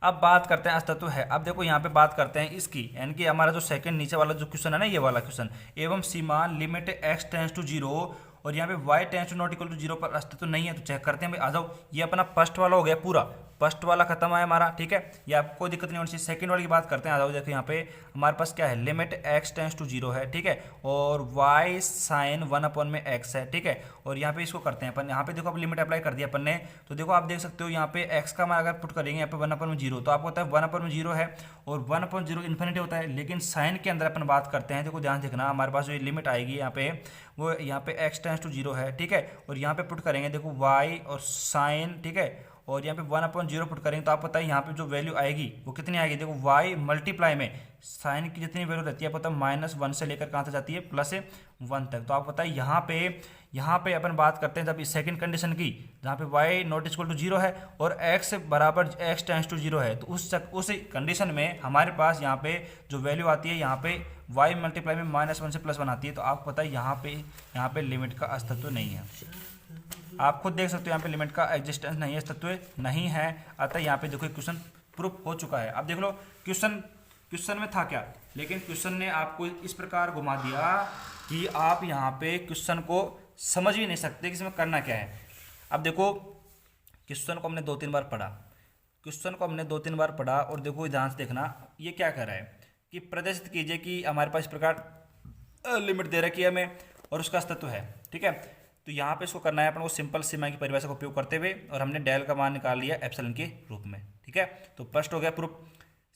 अब बात करते हैं अस्तित्व है। अब देखो यहाँ पे बात करते हैं इसकी, यानी कि हमारा जो सेकंड नीचे वाला जो क्वेश्चन है ना, ये वाला क्वेश्चन, एवं सीमा लिमिट x टेंस टू 0 और यहाँ पे y tends to not equal to 0 पर अस्तित्व नहीं है। तो चेक करते हैं भाई, आ जाओ, ये अपना फर्स्ट वाला हो गया, पूरा फर्स्ट वाला खत्म है हमारा, ठीक है, ये आपको कोई दिक्कत नहीं होनी चाहिए। सेकंड वाली की बात करते हैं, आ जाओ, देखो यहाँ पे हमारे पास क्या है, लिमिट x टेंस टू 0 है, ठीक है, और y साइन 1 में x है, ठीक है, और यहाँ पे इसको करते हैं अपन, यहाँ पे देखो अब लिमिट अप्लाई कर दिया अपन ने, तो देखो आप देख सकते हो यहाँ पे x का मान अगर पुट करेंगे यहाँ पे 1/0, तो आपको पता है 1/0 है और 1/0 इन्फिनिटी होता है, लेकिन साइन के अंदर अपन बात करते हैं, देखो ध्यान देखना हमारे पास जो लिमिट आएगी यहाँ पे, वो यहाँ पे x टेंस टू 0 है, ठीक है, और यहाँ पे पुट करेंगे देखो y और साइन, ठीक है, और यहाँ पे 1/0 पुट करेंगे तो आप पता है यहाँ पे जो वैल्यू आएगी वो कितनी आएगी, देखो y मल्टीप्लाई में साइन की जितनी वैल्यू रहती है पता है -1 से लेकर कहाँ तक जाती है, +1 तक। तो आप पता है यहाँ पे अपन बात करते हैं जब इस सेकंड कंडीशन की, जहाँ पे y नॉट इक्वल टू 0 है और x बराबर x टेंस टू 0 है, तो उस कंडीशन में हमारे पास यहाँ पे जो वैल्यू आती है, यहाँ पे y मल्टीप्लाई में -1 से +1 आती है। तो आपको पता है यहाँ पे लिमिट का अस्तित्व नहीं है, आप खुद देख सकते हो यहाँ पे लिमिट का एग्जिस्टेंस नहीं है, अस्तित्व नहीं है, अतः यहाँ पे देखो क्वेश्चन प्रूफ हो चुका है। अब देख लो क्वेश्चन में था क्या, लेकिन क्वेश्चन ने आपको इस प्रकार घुमा दिया कि आप यहाँ पे क्वेश्चन को समझ ही नहीं सकते कि इसमें करना क्या है। अब देखो क्वेश्चन को हमने 2-3 बार पढ़ा और देखो ध्यान से देखना ये क्या कर रहा है कि प्रदर्शित कीजिए कि हमारे पास इस प्रकार लिमिट दे रखी है हमें और उसका अस्तित्व है। ठीक है। तो यहाँ पे इसको करना है अपन को सिंपल सीमा की परिभाषा का उपयोग करते हुए, और हमने डेल का मान निकाल लिया एप्सिलॉन के रूप में, ठीक है। तो फर्स्ट हो गया प्रूफ।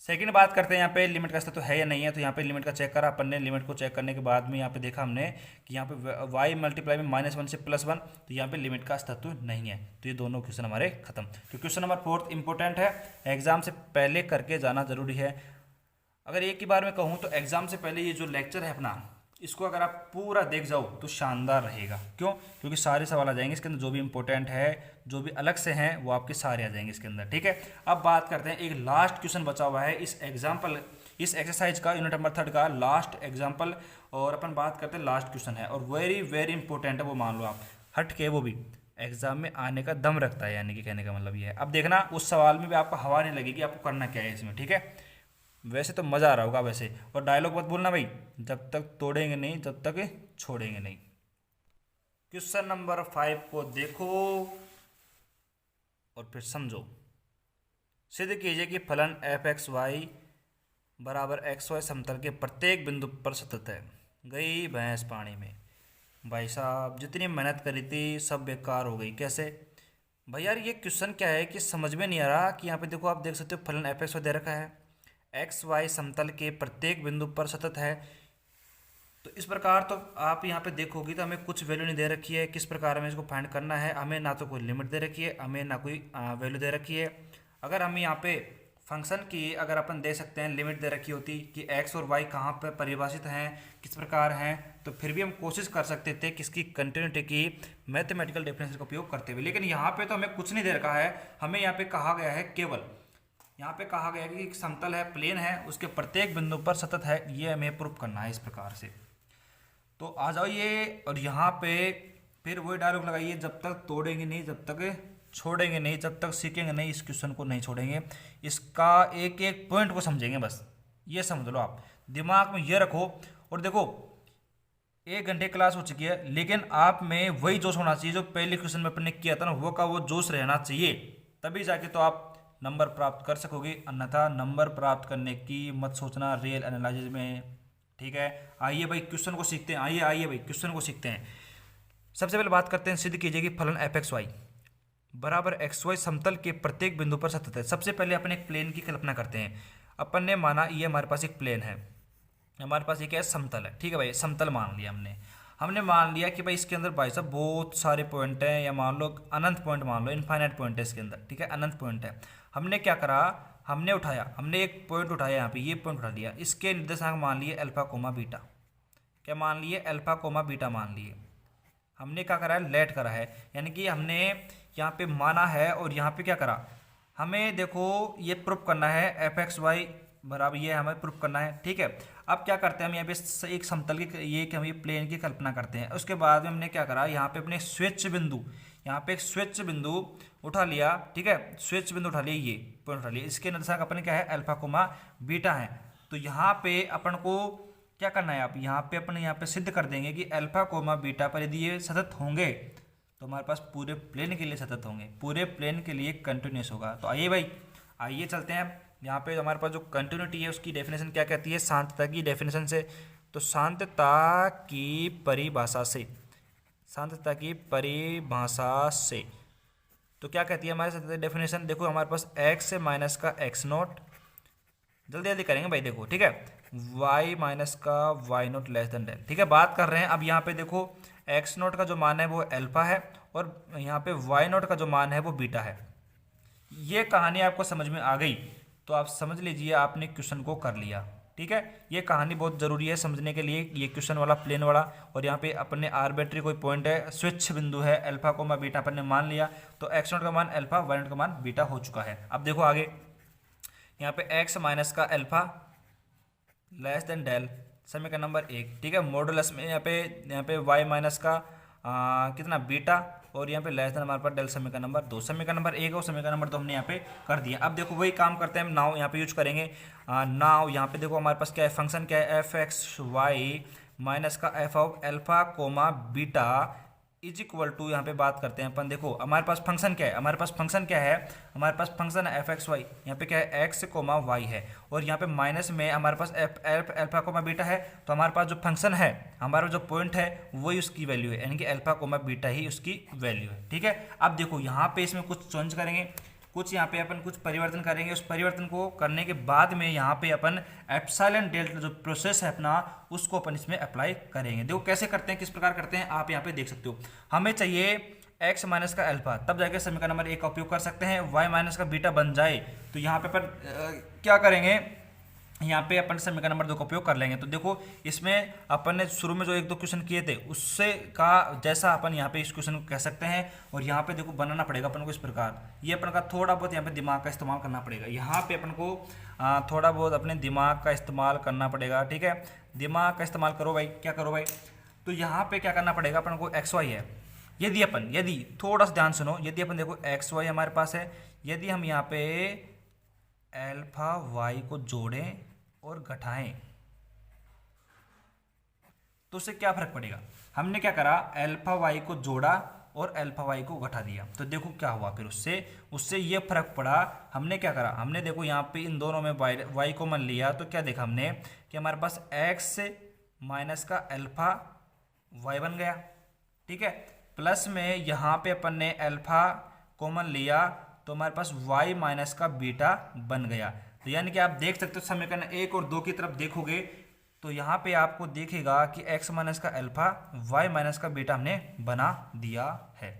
सेकंड बात करते हैं यहाँ पे लिमिट का अस्तित्व है या नहीं है। तो यहाँ पे लिमिट का चेक करा अपन ने, लिमिट को चेक करने के बाद में यहाँ पे देखा हमने कि यहाँ पे y मल्टीप्लाई में -1 से +1, तो यहाँ पे लिमिट का अस्तित्व नहीं है। तो ये दोनों क्वेश्चन हमारे खत्म। तो क्वेश्चन नंबर 4 इंपॉर्टेंट है, एग्जाम से पहले करके जाना जरूरी है। अगर एक ही बार में कहूँ तो एग्जाम से पहले ये जो लेक्चर है अपना, इसको अगर आप पूरा देख जाओ तो शानदार रहेगा। क्यों? क्योंकि सारे सवाल आ जाएंगे इसके अंदर, जो भी इंपॉर्टेंट है, जो भी अलग से हैं, वो आपके सारे आ जाएंगे इसके अंदर, ठीक है। अब बात करते हैं, एक लास्ट क्वेश्चन बचा हुआ है इस एग्जाम्पल, इस एक्सरसाइज का, यूनिट नंबर 3 का लास्ट एग्जाम्पल, और अपन बात करते हैं लास्ट क्वेश्चन है और वेरी वेरी इंपॉर्टेंट है। वो मान लो आप हट के, वो भी एग्जाम में आने का दम रखता है, यानी कि कहने का मतलब ये है। अब देखना उस सवाल में भी आपको हवा नहीं लगेगी, आपको करना क्या है इसमें, ठीक है। वैसे तो मज़ा आ रहा होगा वैसे, और डायलॉग मत बोलना भाई, जब तक तोड़ेंगे नहीं जब तक छोड़ेंगे नहीं। क्वेश्चन नंबर 5 को देखो और फिर समझो। सिद्ध कीजिए कि फलन f(x,y) बराबर xy समतल के प्रत्येक बिंदु पर सतत है। गई भैंस पानी में। भाई साहब जितनी मेहनत करी थी सब बेकार हो गई। कैसे भाई यार? ये क्वेश्चन क्या है कि समझ में नहीं आ रहा। कि यहाँ पे देखो, आप देख सकते हो फलन f(x,y) दे रखा है, xy समतल के प्रत्येक बिंदु पर सतत है। तो इस प्रकार तो आप यहाँ पे देखोगे तो हमें कुछ वैल्यू नहीं दे रखी है, किस प्रकार हमें इसको फाइंड करना है। हमें ना तो कोई लिमिट दे रखी है, हमें ना कोई वैल्यू दे रखी है। अगर हम यहाँ पे फंक्शन की अगर अपन दे सकते हैं, लिमिट दे रखी होती कि x और y कहाँ पर परिभाषित हैं, किस प्रकार हैं, तो फिर भी हम कोशिश कर सकते थे किसकी कंटिन्यूटी की मैथमेटिकल डेफिनेशन का उपयोग करते हुए। लेकिन यहाँ पे तो हमें कुछ नहीं दे रखा है। हमें यहाँ पे कहा गया है, केवल यहाँ पे कहा गया है कि एक समतल है, प्लेन है, उसके प्रत्येक बिंदु पर सतत है। ये हमें प्रूफ करना है इस प्रकार से। तो आ जाओ ये, और यहाँ पे फिर वही डायलॉग लगाइए, जब तक तोड़ेंगे नहीं जब तक छोड़ेंगे नहीं, जब तक सीखेंगे नहीं इस क्वेश्चन को नहीं छोड़ेंगे। इसका एक एक पॉइंट को समझेंगे, बस ये समझ लो आप, दिमाग में ये रखो। और देखो 1 घंटे क्लास हो चुकी है, लेकिन आप में वही जोश होना चाहिए जो पहले क्वेश्चन में अपने किया था ना, वो का वो जोश रहना चाहिए, तभी जाके तो आप नंबर प्राप्त कर सकोगे। अन्यथा नंबर प्राप्त करने की मत सोचना रियल एनालिसिस में, ठीक है। आइए भाई क्वेश्चन को सीखते हैं, आइए भाई क्वेश्चन को सीखते हैं। सबसे पहले बात करते हैं, सिद्ध कीजिए कि फलन f(x,y) बराबर xy समतल के प्रत्येक बिंदु पर सतत है। सबसे पहले अपन एक प्लेन की कल्पना करते हैं। अपन ने माना ये हमारे पास एक प्लेन है, हमारे पास ये क्या है, समतल है, ठीक है भाई, समतल मान लिया हमने मान लिया कि भाई इसके अंदर भाई साहब बहुत सारे पॉइंट हैं, या मान लो अनंत पॉइंट, मान लो इनफाइनाइट पॉइंट है इसके अंदर, ठीक है, अनंत पॉइंट है। हमने क्या करा, हमने एक पॉइंट उठाया, यहाँ पे ये पॉइंट उठा लिया, इसके निर्देशांक मान लिए अल्फा कोमा बीटा। क्या मान लिए? अल्फा कोमा बीटा मान लिए। हमने क्या करा है, लेट करा है, यानी कि हमने यहाँ पे माना है और यहाँ पे क्या करा, हमें देखो ये प्रूफ करना है f(x,y) बराबर, ये हमें प्रूफ करना है, ठीक है। अब क्या करते हैं हम, यहाँ पे एक समतल की, ये कि हम ये प्लेन की कल्पना करते हैं। उसके बाद में हमने क्या करा, यहाँ पे अपने स्विच बिंदु, यहाँ पे एक स्विच बिंदु उठा लिया, ठीक है, स्विच बिंदु उठा लिया, ये पॉइंट उठा लिया। इसके निर्देशांक अपने क्या है, अल्फा कोमा बीटा है। तो यहाँ पे अपन को क्या करना है, आप यहाँ पे अपन यहाँ पे सिद्ध कर देंगे कि अल्फा कोमा बीटा पर यदि ये सतत होंगे तो हमारे पास पूरे प्लेन के लिए सतत होंगे, पूरे प्लेन के लिए कंटिन्यूस होगा। तो आइए भाई, आइए चलते हैं। यहाँ पे हमारे पास जो कंटिन्यूटी है उसकी डेफिनेशन क्या कहती है, शांतता की डेफिनेशन से। तो शांतता की परिभाषा से तो क्या कहती है हमारे डेफिनेशन, देखो हमारे पास x से माइनस का x0, जल्दी जल्दी करेंगे भाई, देखो ठीक है, y माइनस का y0 लेस देन डेल, ठीक है। बात कर रहे हैं अब यहाँ पे देखो x0 का जो मान है वो अल्फा है, और यहाँ पे y0 का जो मान है वो बीटा है। ये कहानी आपको समझ में आ गई तो आप समझ लीजिए आपने क्वेश्चन को कर लिया, ठीक है। ये कहानी बहुत ज़रूरी है समझने के लिए, ये क्वेश्चन वाला प्लेन वाला। और यहाँ पे अपने आर्बिट्री कोई पॉइंट है, स्विच बिंदु है, अल्फा कोमा बीटा अपन ने मान लिया, तो x0 का मान अल्फा, y0 का मान बीटा हो चुका है। अब देखो आगे, यहाँ पे x माइनस का अल्फा लेस देन डेल, समीकरण नंबर 1, ठीक है। मॉडुलस में यहाँ पे y माइनस का कितना बीटा, और यहाँ पे लेस देन हमारे पास डेल, समीकरण नंबर 2, समीकरण नंबर 1 और समीकरण नंबर 2 हमने यहाँ पे कर दिया। अब देखो वही काम करते हैं हम, नाउ यहाँ पे यूज करेंगे। नाउ यहाँ पे देखो हमारे पास क्या है, फंक्शन क्या है, f(x,y) माइनस का f of alpha comma beta is equal to, यहाँ पे बात करते हैं अपन। देखो हमारे पास फंक्शन क्या है, हमारे पास फंक्शन क्या है, हमारे पास फंक्शन है एफ एक्स वाई। यहाँ पे क्या है, एक्स कोमा वाई है, और यहाँ पे माइनस में हमारे पास f f alpha comma beta है। तो हमारे पास जो फंक्शन है, हमारा जो पॉइंट है वही उसकी वैल्यू है, यानी कि एल्फा कोमा बीटा ही उसकी वैल्यू है। ठीक है, अब देखो यहाँ पे इसमें कुछ चेंज करेंगे, कुछ यहाँ पे अपन कुछ परिवर्तन करेंगे। उस परिवर्तन को करने के बाद में यहाँ पे अपन एप्सिलॉन डेल्टा जो प्रोसेस है अपना, उसको अपन इसमें अप्लाई करेंगे। देखो कैसे करते हैं, किस प्रकार करते हैं, आप यहाँ पे देख सकते हो। हमें चाहिए x माइनस का अल्फा, तब जाके समीकरण नंबर 1 का उपयोग कर सकते हैं। y माइनस का बीटा बन जाए तो यहाँ पे अपन क्या करेंगे, यहाँ पे अपन समीकरण नंबर 2 का उपयोग कर लेंगे। तो देखो इसमें अपन ने शुरू में जो 1-2 क्वेश्चन किए थे उससे का जैसा अपन यहाँ पे इस क्वेश्चन को कह सकते हैं। और यहाँ पे देखो बनाना पड़ेगा अपन को इस प्रकार, ये अपन का थोड़ा बहुत यहाँ पे दिमाग का इस्तेमाल करना पड़ेगा। यहाँ पे अपन को थोड़ा बहुत अपने दिमाग का इस्तेमाल करना पड़ेगा। ठीक है, दिमाग का इस्तेमाल करो भाई, क्या करो भाई। तो यहाँ पे क्या करना पड़ेगा अपन को, एक्स वाई है, यदि थोड़ा सा ध्यान सुनो, यदि अपन देखो एक्स वाई हमारे पास है, यदि हम यहाँ पे एल्फा वाई को जोड़ें और घटाएं तो उससे क्या फर्क पड़ेगा। हमने क्या करा, एल्फा वाई को जोड़ा और एल्फा वाई को घटा दिया, तो देखो क्या हुआ फिर उससे ये फर्क पड़ा। हमने क्या करा, हमने देखो यहाँ पे इन दोनों में वाई को मान लिया, तो क्या देखा हमने कि हमारे पास एक्स माइनस का एल्फा वाई बन गया। ठीक है, प्लस में यहाँ पे अपन ने एल्फा कॉमन लिया तो हमारे पास y माइनस का बीटा बन गया। तो यानी कि आप देख सकते हो समीकरण 1 और 2 की तरफ देखोगे तो यहाँ पे आपको देखेगा कि x माइनस का अल्फा y माइनस का बीटा हमने बना दिया है।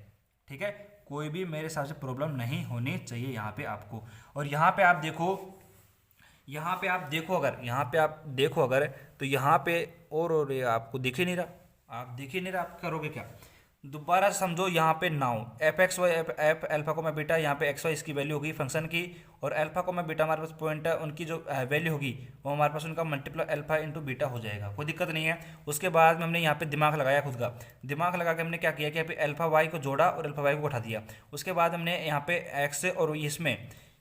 ठीक है, कोई भी मेरे हिसाब से प्रॉब्लम नहीं होनी चाहिए यहाँ पे आपको। और यहाँ पे आप देखो, अगर तो यहाँ पे और ये आपको दिख ही नहीं रहा, आप करोगे क्या, दोबारा समझो। यहाँ पे now f x y f alpha को मैं बीटा, यहाँ पे एक्स वाई इसकी वैल्यू होगी फंक्शन की, और एल्फा को मैं बीटा हमारे पास पॉइंट है, उनकी जो वैल्यू होगी वो हमारे पास उनका मल्टीप्लाई एल्फा इंटू बीटा हो जाएगा, कोई दिक्कत नहीं है। उसके बाद में हमने यहाँ पे दिमाग लगाया, खुद का दिमाग लगा के हमने क्या किया कि यहाँ पे एल्फा वाई को जोड़ा और एल्फा वाई को उठा दिया। उसके बाद हमने यहाँ पे एक्स और इसमें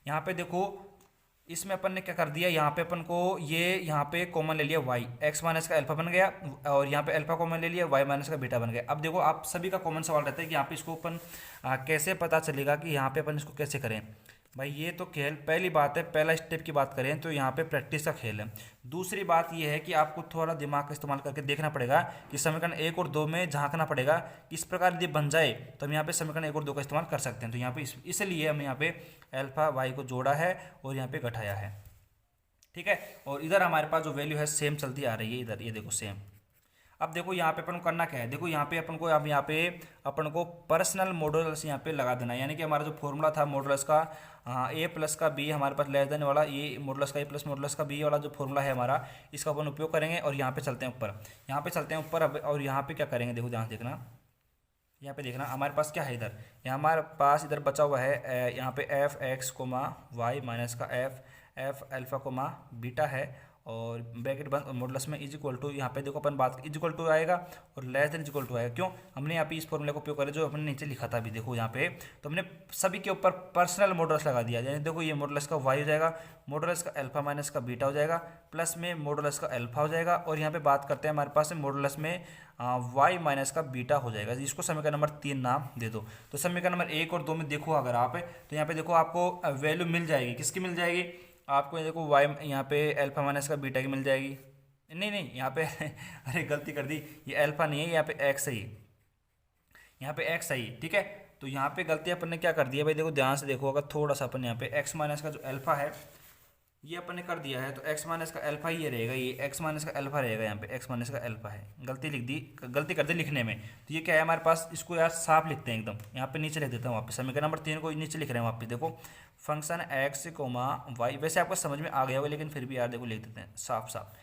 यहाँ पे देखो इसमें अपन ने क्या कर दिया, यहाँ पे अपन को ये यहाँ पे कॉमन ले लिया y, x माइनस का अल्फा बन गया, और यहाँ पे अल्फा कॉमन ले लिया, y माइनस का बीटा बन गया। अब देखो आप सभी का कॉमन सवाल रहता है कि यहाँ पे इसको अपन कैसे पता चलेगा कि यहाँ पे अपन इसको कैसे करें। भाई ये तो खेल, पहली बात है, पहला स्टेप की बात करें तो यहाँ पे प्रैक्टिस का खेल है। दूसरी बात ये है कि आपको थोड़ा दिमाग का इस्तेमाल करके देखना पड़ेगा कि समीकरण 1 और 2 में झांकना पड़ेगा। इस प्रकार यदि बन जाए तो हम यहाँ पे समीकरण 1 और 2 का इस्तेमाल कर सकते हैं। तो यहाँ पे इसलिए हम यहाँ पे अल्फा वाई को जोड़ा है और यहाँ पे घटाया है। ठीक है, और इधर हमारे पास जो वैल्यू है सेम चलती आ रही है, इधर ये देखो सेम। अब देखो यहाँ पे अपन को करना क्या है, देखो यहाँ पे अपन को अपन को पर्सनल मॉडुलस यहाँ पे लगा देना है। यानी कि हमारा जो फॉर्मूला था मॉडुलस का ए प्लस का बी हमारे पास लेस देन वाला, ये मॉडुलस का ए प्लस मॉडुलस का बी वाला जो फॉर्मूला है हमारा, इसका अपन उपयोग करेंगे। और यहाँ पे चलते हैं ऊपर, अब और यहाँ पे क्या करेंगे, देखो ध्यान देखना, यहाँ पे देखना हमारे पास क्या है, इधर हमारे पास इधर बचा हुआ है यहाँ पे f x comma y minus का एफ अल्फा कोमा बीटा है, और ब्रैकेट बंद और मॉडुलस में इज इक्वल टू, यहाँ पे देखो अपन बात इज इक्वल टू आएगा और less than is equal to आएगा। क्यों, हमने यहाँ पे इस फॉर्मूले का उपयोग करें जो हमने नीचे लिखा था अभी, देखो यहाँ पे तो हमने सभी के ऊपर पर्सनल मॉडुलस लगा दिया। यानी देखो ये मॉडुलस का वाई हो जाएगा, मॉडुलस का अल्फा माइनस का बीटा हो जाएगा, प्लस में मॉडुलस का अल्फा हो जाएगा, और यहाँ पे बात करते हैं हमारे पास मॉडुलस में वाई माइनस का बीटा हो जाएगा। इसको समीकरण नंबर 3 नाम दे दो। तो समीकरण नंबर 1 और 2 में देखो अगर आप तो यहाँ पे देखो आपको वैल्यू मिल जाएगी, किसकी मिल जाएगी आपको, देखो वाई यहाँ पे अल्फा माइनस का बीटा की मिल जाएगी। नहीं यहाँ पे अरे गलती कर दी, ये अल्फा नहीं है, यहाँ पे एक्स है, यहाँ पे एक्स है। ठीक है, तो यहाँ पे गलती अपन ने क्या कर दिया भाई, देखो ध्यान से देखो, अगर थोड़ा सा अपन यहाँ पे एक्स माइनस का जो अल्फा है ये अपन ने कर दिया है, तो एक्स माइनस का अल्फा ही रहेगा, ये एक्स माइनस का अल्फा रहेगा, यहाँ पे एक्स माइनस का अल्फा है। गलती कर दी लिखने में। तो ये क्या है हमारे पास, इसको यार साफ लिखते हैं एकदम, यहाँ पे नीचे लिख देता हूँ वापस, समीकरण नंबर 3 को नीचे लिख रहे हैं वापस। देखो फंक्शन एक्स कोमा वाई, वैसे आपको समझ में आ गया होगा लेकिन फिर भी यार देखो लिख देते हैं साफ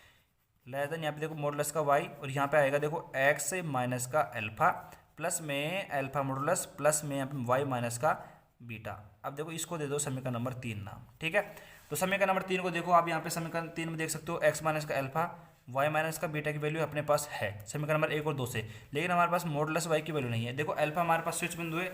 लेस देन, यहाँ पे देखो मॉडुलस का वाई, और यहाँ पे आएगा देखो एक्स माइनस का अल्फा प्लस में अल्फा मॉडुलस प्लस में यहाँ पे वाई माइनस का बीटा। अब देखो इसको दे दो समीकरण नंबर 3 नाम। ठीक है, तो समीकरण नंबर 3 को देखो आप यहाँ पे समीकरण 3 में देख सकते हो एक्स माइनस का अल्फा वाई माइनस का बीटा की वैल्यू अपने पास है समीकरण नंबर 1 और 2 से, लेकिन हमारे पास मॉडुलस वाई की वैल्यू नहीं है। देखो अल्फा हमारे पास स्विच बिंदु है,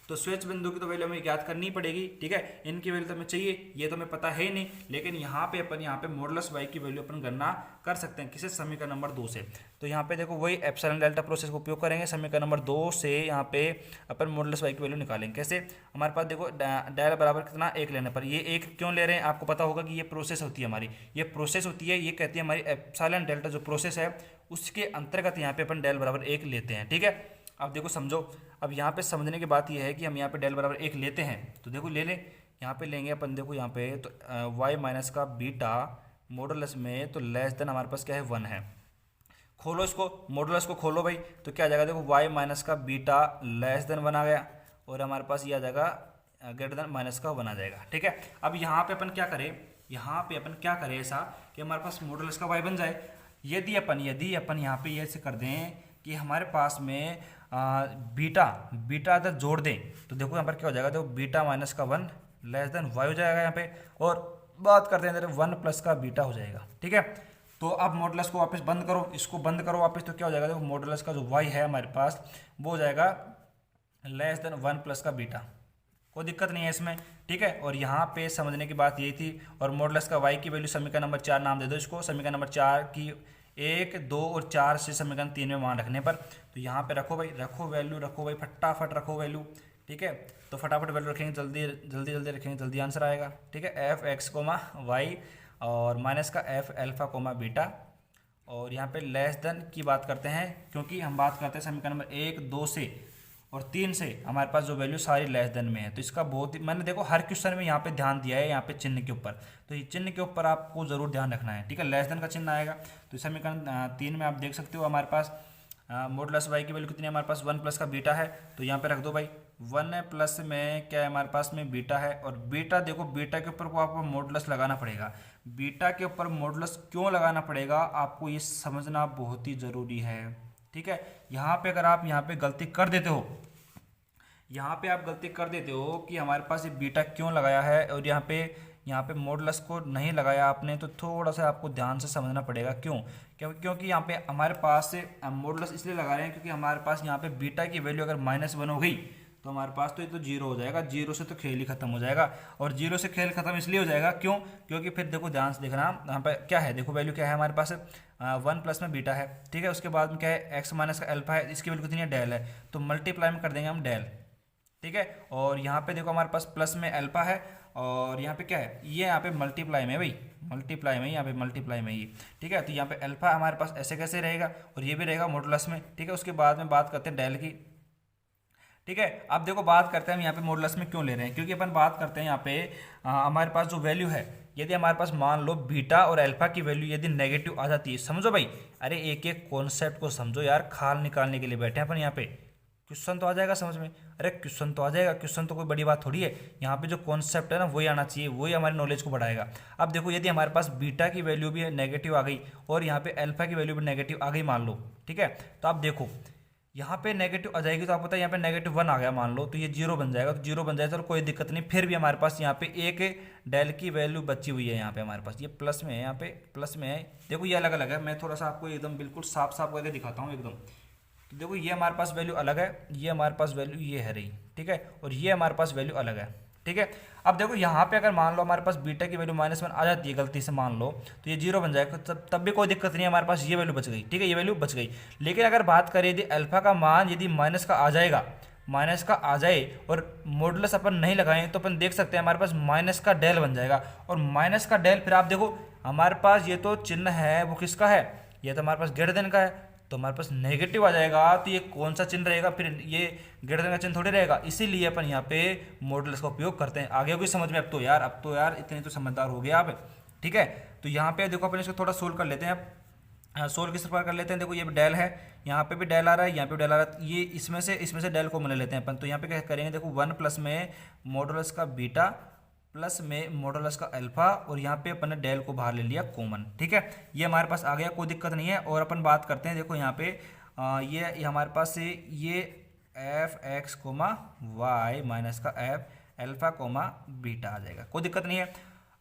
तो स्विच बिंदु की तो वैल्यू हमें याद करनी पड़ेगी, ठीक है। इनकी वैल्यू तो हमें चाहिए, ये तो हमें पता है ही नहीं, लेकिन यहाँ पे अपन यहाँ पे मॉडुलस वाई की वैल्यू अपन गणना कर सकते हैं किसे, समीकरण नंबर 2 से। तो यहाँ पे देखो वही एप्सिलॉन डेल्टा प्रोसेस का उपयोग करेंगे, समीकरण नंबर 2 से यहाँ पे अपन मॉडुलस वाई की वैल्यू निकालेंगे। कैसे, हमारे पास देखो डेल बराबर कितना 1 लेने पर, ये 1 क्यों ले रहे हैं, आपको पता होगा कि ये प्रोसेस होती है हमारी, ये प्रोसेस होती है, ये कहती है हमारी एप्सिलॉन डेल्टा जो प्रोसेस है उसके अंतर्गत यहाँ पे अपन डेल बराबर 1 लेते हैं, ठीक है। अब देखो समझो, अब यहाँ पे समझने की बात यह है कि हम यहाँ पे डेल बराबर 1 लेते हैं, तो देखो ले लें, यहाँ पे लेंगे अपन, देखो यहाँ पे तो वाई माइनस का बीटा मॉडुलस में तो लेस देन हमारे पास क्या है 1 है। खोलो इसको, मॉडुलस को खोलो भाई, तो क्या आ जाएगा, देखो वाई माइनस का बीटा लेस देन 1 आ गया, और हमारे पास ये आ जाएगा ग्रेटर देन माइनस का 1 आ जाएगा, ठीक है। अब यहाँ पे अपन क्या करें, यहाँ पे अपन क्या करें ऐसा कि हमारे पास मॉडुलस का वाई बन जाए। यदि अपन यहाँ पे ये ऐसे कर दें कि हमारे पास में बीटा अगर जोड़ दें, तो देखो यहाँ पर क्या हो जाएगा, देखो बीटा माइनस का 1 लेस देन वाई हो जाएगा यहाँ पे, और बात करते हैं 1 प्लस का बीटा हो जाएगा, ठीक है। तो अब मॉडुलस को वापस बंद करो, इसको बंद करो वापस, तो क्या हो जाएगा, देखो मॉडुलस का जो वाई है हमारे पास वो हो जाएगा लेस देन 1 प्लस का बीटा, कोई दिक्कत नहीं है इसमें, ठीक है। और यहाँ पे समझने की बात यही थी, और मॉडुलस का वाई की वैल्यू समीकरण नंबर 4 नाम दे दो इसको, समीकरण नंबर 4 की 1, 2 और 4 से समीकरण 3 में मान रखने पर, तो यहाँ पे रखो भाई, रखो वैल्यू, रखो भाई, फटाफट रखो वैल्यू, ठीक है। तो फटाफट वैल्यू रखेंगे, जल्दी जल्दी जल्दी रखेंगे, जल्दी आंसर आएगा, ठीक है। एफ एक्स कोमा वाई और माइनस का एफ एल्फा कोमा बीटा, और यहाँ पे लेस देन की बात करते हैं, क्योंकि हम बात करते हैं समीकरण नंबर 1, 2 से और 3 से हमारे पास जो वैल्यू सारी लेस देन में है। तो इसका बहुत ही, मैंने देखो हर क्वेश्चन में यहाँ पे ध्यान दिया है, यहाँ पे चिन्ह के ऊपर, तो ये चिन्ह के ऊपर आपको जरूर ध्यान रखना है, ठीक है। लेस देन का चिन्ह आएगा, तो समीकरण 3 में आप देख सकते हो हमारे पास मॉडुलस वाई की वैल्यू कितनी है, हमारे पास 1 प्लस का बीटा है, तो यहाँ पे रख दो भाई 1 प्लस में क्या है हमारे पास में बीटा है, और बीटा देखो बीटा के ऊपर को आपको मॉडुलस लगाना पड़ेगा। बीटा के ऊपर मॉडुलस क्यों लगाना पड़ेगा आपको ये समझना बहुत ही ज़रूरी है, ठीक है। यहाँ पे अगर आप यहाँ पे गलती कर देते हो, यहाँ पे आप गलती कर देते हो कि हमारे पास ये बीटा क्यों लगाया है, और यहाँ पे मॉडुलस को नहीं लगाया आपने, तो थोड़ा सा आपको ध्यान से समझना पड़ेगा क्योंकि यहाँ पे हमारे पास से मॉडुलस इसलिए लगा रहे हैं क्योंकि हमारे पास यहाँ पे बीटा की वैल्यू अगर -1 हो गई तो हमारे पास तो ये तो 0 हो जाएगा, 0 से तो खेल ही खत्म हो जाएगा। और 0 से खेल खत्म इसलिए हो जाएगा क्योंकि फिर देखो ध्यान से देखना, यहाँ पे क्या है, देखो वैल्यू क्या है हमारे पास 1 प्लस में बीटा है, ठीक है। उसके बाद में क्या है, एक्स माइनस का अल्फा है, इसकी वैल्यू कितनी है, डेल है, तो मल्टीप्लाई में कर देंगे हम डेल, ठीक है। और यहाँ पे देखो हमारे पास प्लस में अल्फा है, और यहाँ पे क्या है, ये यहाँ पे मल्टीप्लाई में भाई, मल्टीप्लाई में, यहाँ पे मल्टीप्लाई में ये, ठीक है। तो यहाँ पे अल्फा हमारे पास ऐसे कैसे रहेगा, और ये भी रहेगा मॉडुलस में, ठीक है। उसके बाद में बात करते हैं डेल की, ठीक है। अब देखो बात करते हैं हम यहाँ पे मॉडुलस में क्यों ले रहे हैं, क्योंकि अपन बात करते हैं यहाँ पे हमारे पास जो वैल्यू है, यदि हमारे पास मान लो बीटा और अल्फा की वैल्यू यदि नेगेटिव आ जाती है, समझो भाई, अरे एक एक कॉन्सेप्ट को समझो यार, खाल निकालने के लिए बैठे हैं अपन यहाँ पे, क्वेश्चन तो आ जाएगा समझ में, अरे क्वेश्चन तो आ जाएगा, क्वेश्चन तो कोई बड़ी बात थोड़ी है, यहाँ पे जो कॉन्सेप्ट है ना वही आना चाहिए, वही हमारी नॉलेज को बढ़ाएगा। अब देखो यदि हमारे पास बीटा की वैल्यू भी नेगेटिव आ गई और यहाँ पे अल्फा की वैल्यू भी नेगेटिव आ गई मान लो, ठीक है। तो आप देखो यहाँ पे नेगेटिव आ जाएगी, तो आप पता है यहाँ पे -1 आ गया मान लो, तो ये 0 बन जाएगा, तो 0 बन जाएगा तो कोई दिक्कत नहीं, फिर भी हमारे पास यहाँ पे एक डेल की वैल्यू बची हुई है, यहाँ पे हमारे पास ये प्लस में है, यहाँ पे प्लस में है, देखो ये अलग अलग है, मैं थोड़ा सा आपको एकदम बिल्कुल साफ साफ करके दिखाता हूँ एकदम। तो देखो ये हमारे पास वैल्यू अलग है, ये हमारे पास वैल्यू ये है रही, ठीक है, और ये हमारे पास वैल्यू अलग है, ठीक है। अब देखो यहाँ पे अगर मान लो हमारे पास बीटा की वैल्यू -1 आ जाती है गलती से मान लो, तो ये 0 बन जाएगा, तब भी कोई दिक्कत नहीं है, हमारे पास ये वैल्यू बच गई, ठीक है, ये वैल्यू बच गई। लेकिन अगर बात करें यदि अल्फा का मान यदि माइनस का आ जाएगा, माइनस का आ जाए और मॉडुलस अपन नहीं लगाएं, तो अपन देख सकते हैं हमारे पास माइनस का डेल बन जाएगा, और माइनस का डेल फिर आप देखो हमारे पास ये तो चिन्ह है वो किसका है, ये तो हमारे पास ग्रेटर देन का है, तो हमारे पास नेगेटिव आ जाएगा, तो ये कौन सा चिन्ह रहेगा, फिर ये ग्रेटर देन का चिन्ह थोड़ी रहेगा, इसीलिए अपन यहाँ पे मॉडुलस का उपयोग करते हैं। आगे होगी समझ में, अब तो यार इतने तो समझदार हो गया आप, ठीक है। तो यहाँ पे देखो अपन इसको थोड़ा सोल्व कर लेते हैं, सोल्व किस प्रकार कर लेते हैं, देखो ये डेल है, यहाँ पे भी डेल आ रहा है, यहाँ पे भी डेल आ रहा है, ये इसमें से डेल को ले लेते हैं अपन। तो यहाँ पे क्या करेंगे, देखो 1 प्लस में मॉडुलस का बीटा प्लस में मॉडुलस का अल्फा, और यहाँ पे अपन ने डेल को बाहर ले लिया कॉमन, ठीक है। ये हमारे पास आ गया, कोई दिक्कत नहीं है। और अपन बात करते हैं, देखो यहाँ पे ये हमारे पास से ये f x comma y minus का एफ अल्फा कोमा बीटा आ जाएगा, कोई दिक्कत नहीं है।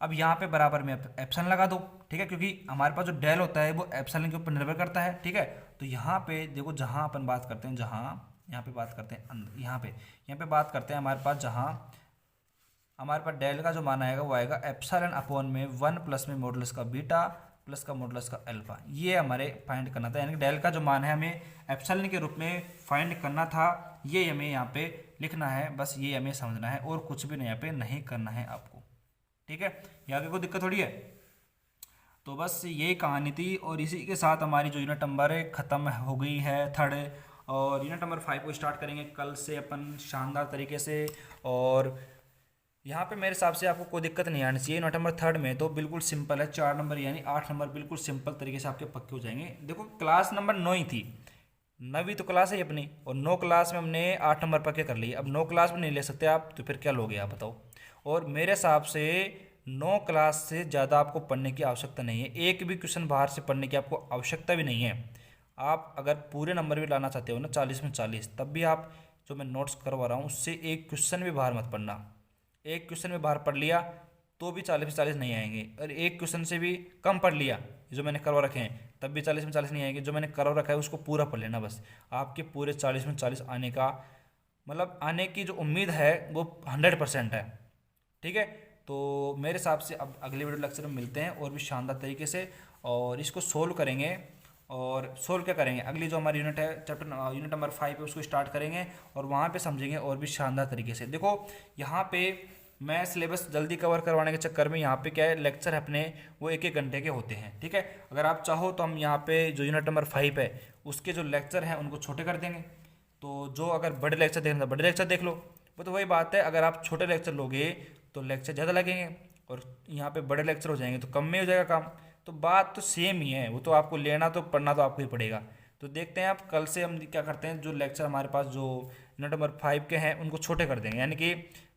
अब यहाँ पे बराबर में एप्सिलॉन लगा दो, ठीक है, क्योंकि हमारे पास जो डेल होता है वो एप्सिलॉन के ऊपर निर्भर करता है, ठीक है। तो यहाँ पे देखो जहाँ अपन बात करते हैं, जहाँ यहाँ पे बात करते हैं अंदर, यहाँ पे बात करते हैं हमारे पास, जहाँ हमारे पास डेल का जो मान आएगा वो आएगा एप्सिलॉन अपॉन में 1 प्लस में मॉडुलस का बीटा प्लस का मॉडुलस का अल्फा। ये हमारे फाइंड करना था, यानी कि डेल का जो मान है हमें एप्सिलॉन के रूप में फाइंड करना था, ये हमें यहाँ पे लिखना है, बस ये हमें समझना है और कुछ भी यहाँ पे नहीं करना है आपको, ठीक है। ये आगे कोई दिक्कत थोड़ी है। तो बस यही कहानी थी, और इसी के साथ हमारी जो यूनिट नंबर है ख़त्म हो गई है, थर्ड, और यूनिट नंबर 5 को स्टार्ट करेंगे कल से अपन शानदार तरीके से। और यहाँ पे मेरे हिसाब से आपको कोई दिक्कत नहीं आनी चाहिए। यूनिट नंबर थर्ड में तो बिल्कुल सिंपल है, 4 नंबर यानी 8 नंबर बिल्कुल सिंपल तरीके से आपके पक्के हो जाएंगे। देखो क्लास नंबर 9 ही थी, 9वीं तो क्लास है अपनी, और 9 क्लास में हमने 8 नंबर पक्के कर लिए। अब 9 क्लास में नहीं ले सकते आप, तो फिर क्या लोगे आप बताओ। और मेरे हिसाब से 9 क्लास से ज़्यादा आपको पढ़ने की आवश्यकता नहीं है, एक भी क्वेश्चन बाहर से पढ़ने की आपको आवश्यकता भी नहीं है। आप अगर पूरे नंबर भी लाना चाहते हो ना 40 में 40, तब भी आप जो मैं नोट्स करवा रहा हूँ उससे एक क्वेश्चन भी बाहर मत पढ़ना। एक क्वेश्चन में बाहर पढ़ लिया तो भी 40 में 40 नहीं आएंगे, और एक क्वेश्चन से भी कम पढ़ लिया जो मैंने करवा रखे हैं तब भी 40 में 40 नहीं आएंगे। जो मैंने करवा रखा है उसको पूरा पढ़ लेना, बस आपके पूरे 40 में 40 आने का मतलब आने की जो उम्मीद है वो 100% है, ठीक है। तो मेरे हिसाब से अब अगले वीडियो लेक्चर में मिलते हैं और भी शानदार तरीके से, और इसको सोल्व करेंगे। और सोल्व क्या करेंगे, अगली जो हमारी यूनिट है चैप्टर यूनिट नंबर 5 है उसको स्टार्ट करेंगे और वहाँ पे समझेंगे और भी शानदार तरीके से। देखो यहाँ पे मैं सिलेबस जल्दी कवर करवाने के चक्कर में यहाँ पे क्या है, लेक्चर अपने वो 1-1 घंटे के होते हैं, ठीक है। अगर आप चाहो तो हम यहाँ पे जो यूनिट नंबर 5 है उसके जो लेक्चर हैं उनको छोटे कर देंगे। तो जो अगर बड़े लेक्चर देखना बड़े लेक्चर देख लो, वो तो वही बात है। अगर आप छोटे लेक्चर लोगे तो लेक्चर ज़्यादा लगेंगे, और यहाँ पे बड़े लेक्चर हो जाएंगे तो कम में हो जाएगा काम। तो बात तो सेम ही है, वो तो आपको लेना तो पढ़ना तो आपको ही पड़ेगा। तो देखते हैं आप कल से हम क्या करते हैं, जो लेक्चर हमारे पास जो यूनिट नंबर 5 के हैं उनको छोटे कर देंगे, यानी कि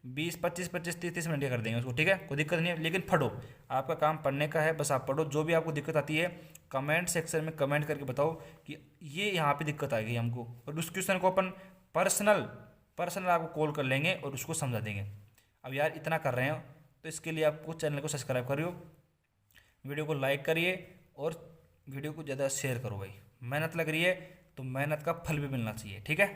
20-25, 25-30 मिनट के कर देंगे उसको, ठीक है। कोई दिक्कत नहीं है, लेकिन पढ़ो, आपका काम पढ़ने का है, बस आप पढ़ो। जो भी आपको दिक्कत आती है कमेंट सेक्शन में कमेंट करके बताओ कि ये यहाँ पे दिक्कत आ गई हमको, और उस क्वेश्चन को अपन पर्सनल आपको कॉल कर लेंगे और उसको समझा देंगे। अब यार इतना कर रहे हो तो इसके लिए आपको चैनल को सब्सक्राइब करियो, वीडियो को लाइक करिए और वीडियो को ज़्यादा शेयर करो भाई। मेहनत लग रही है तो मेहनत का फल भी मिलना चाहिए, ठीक है।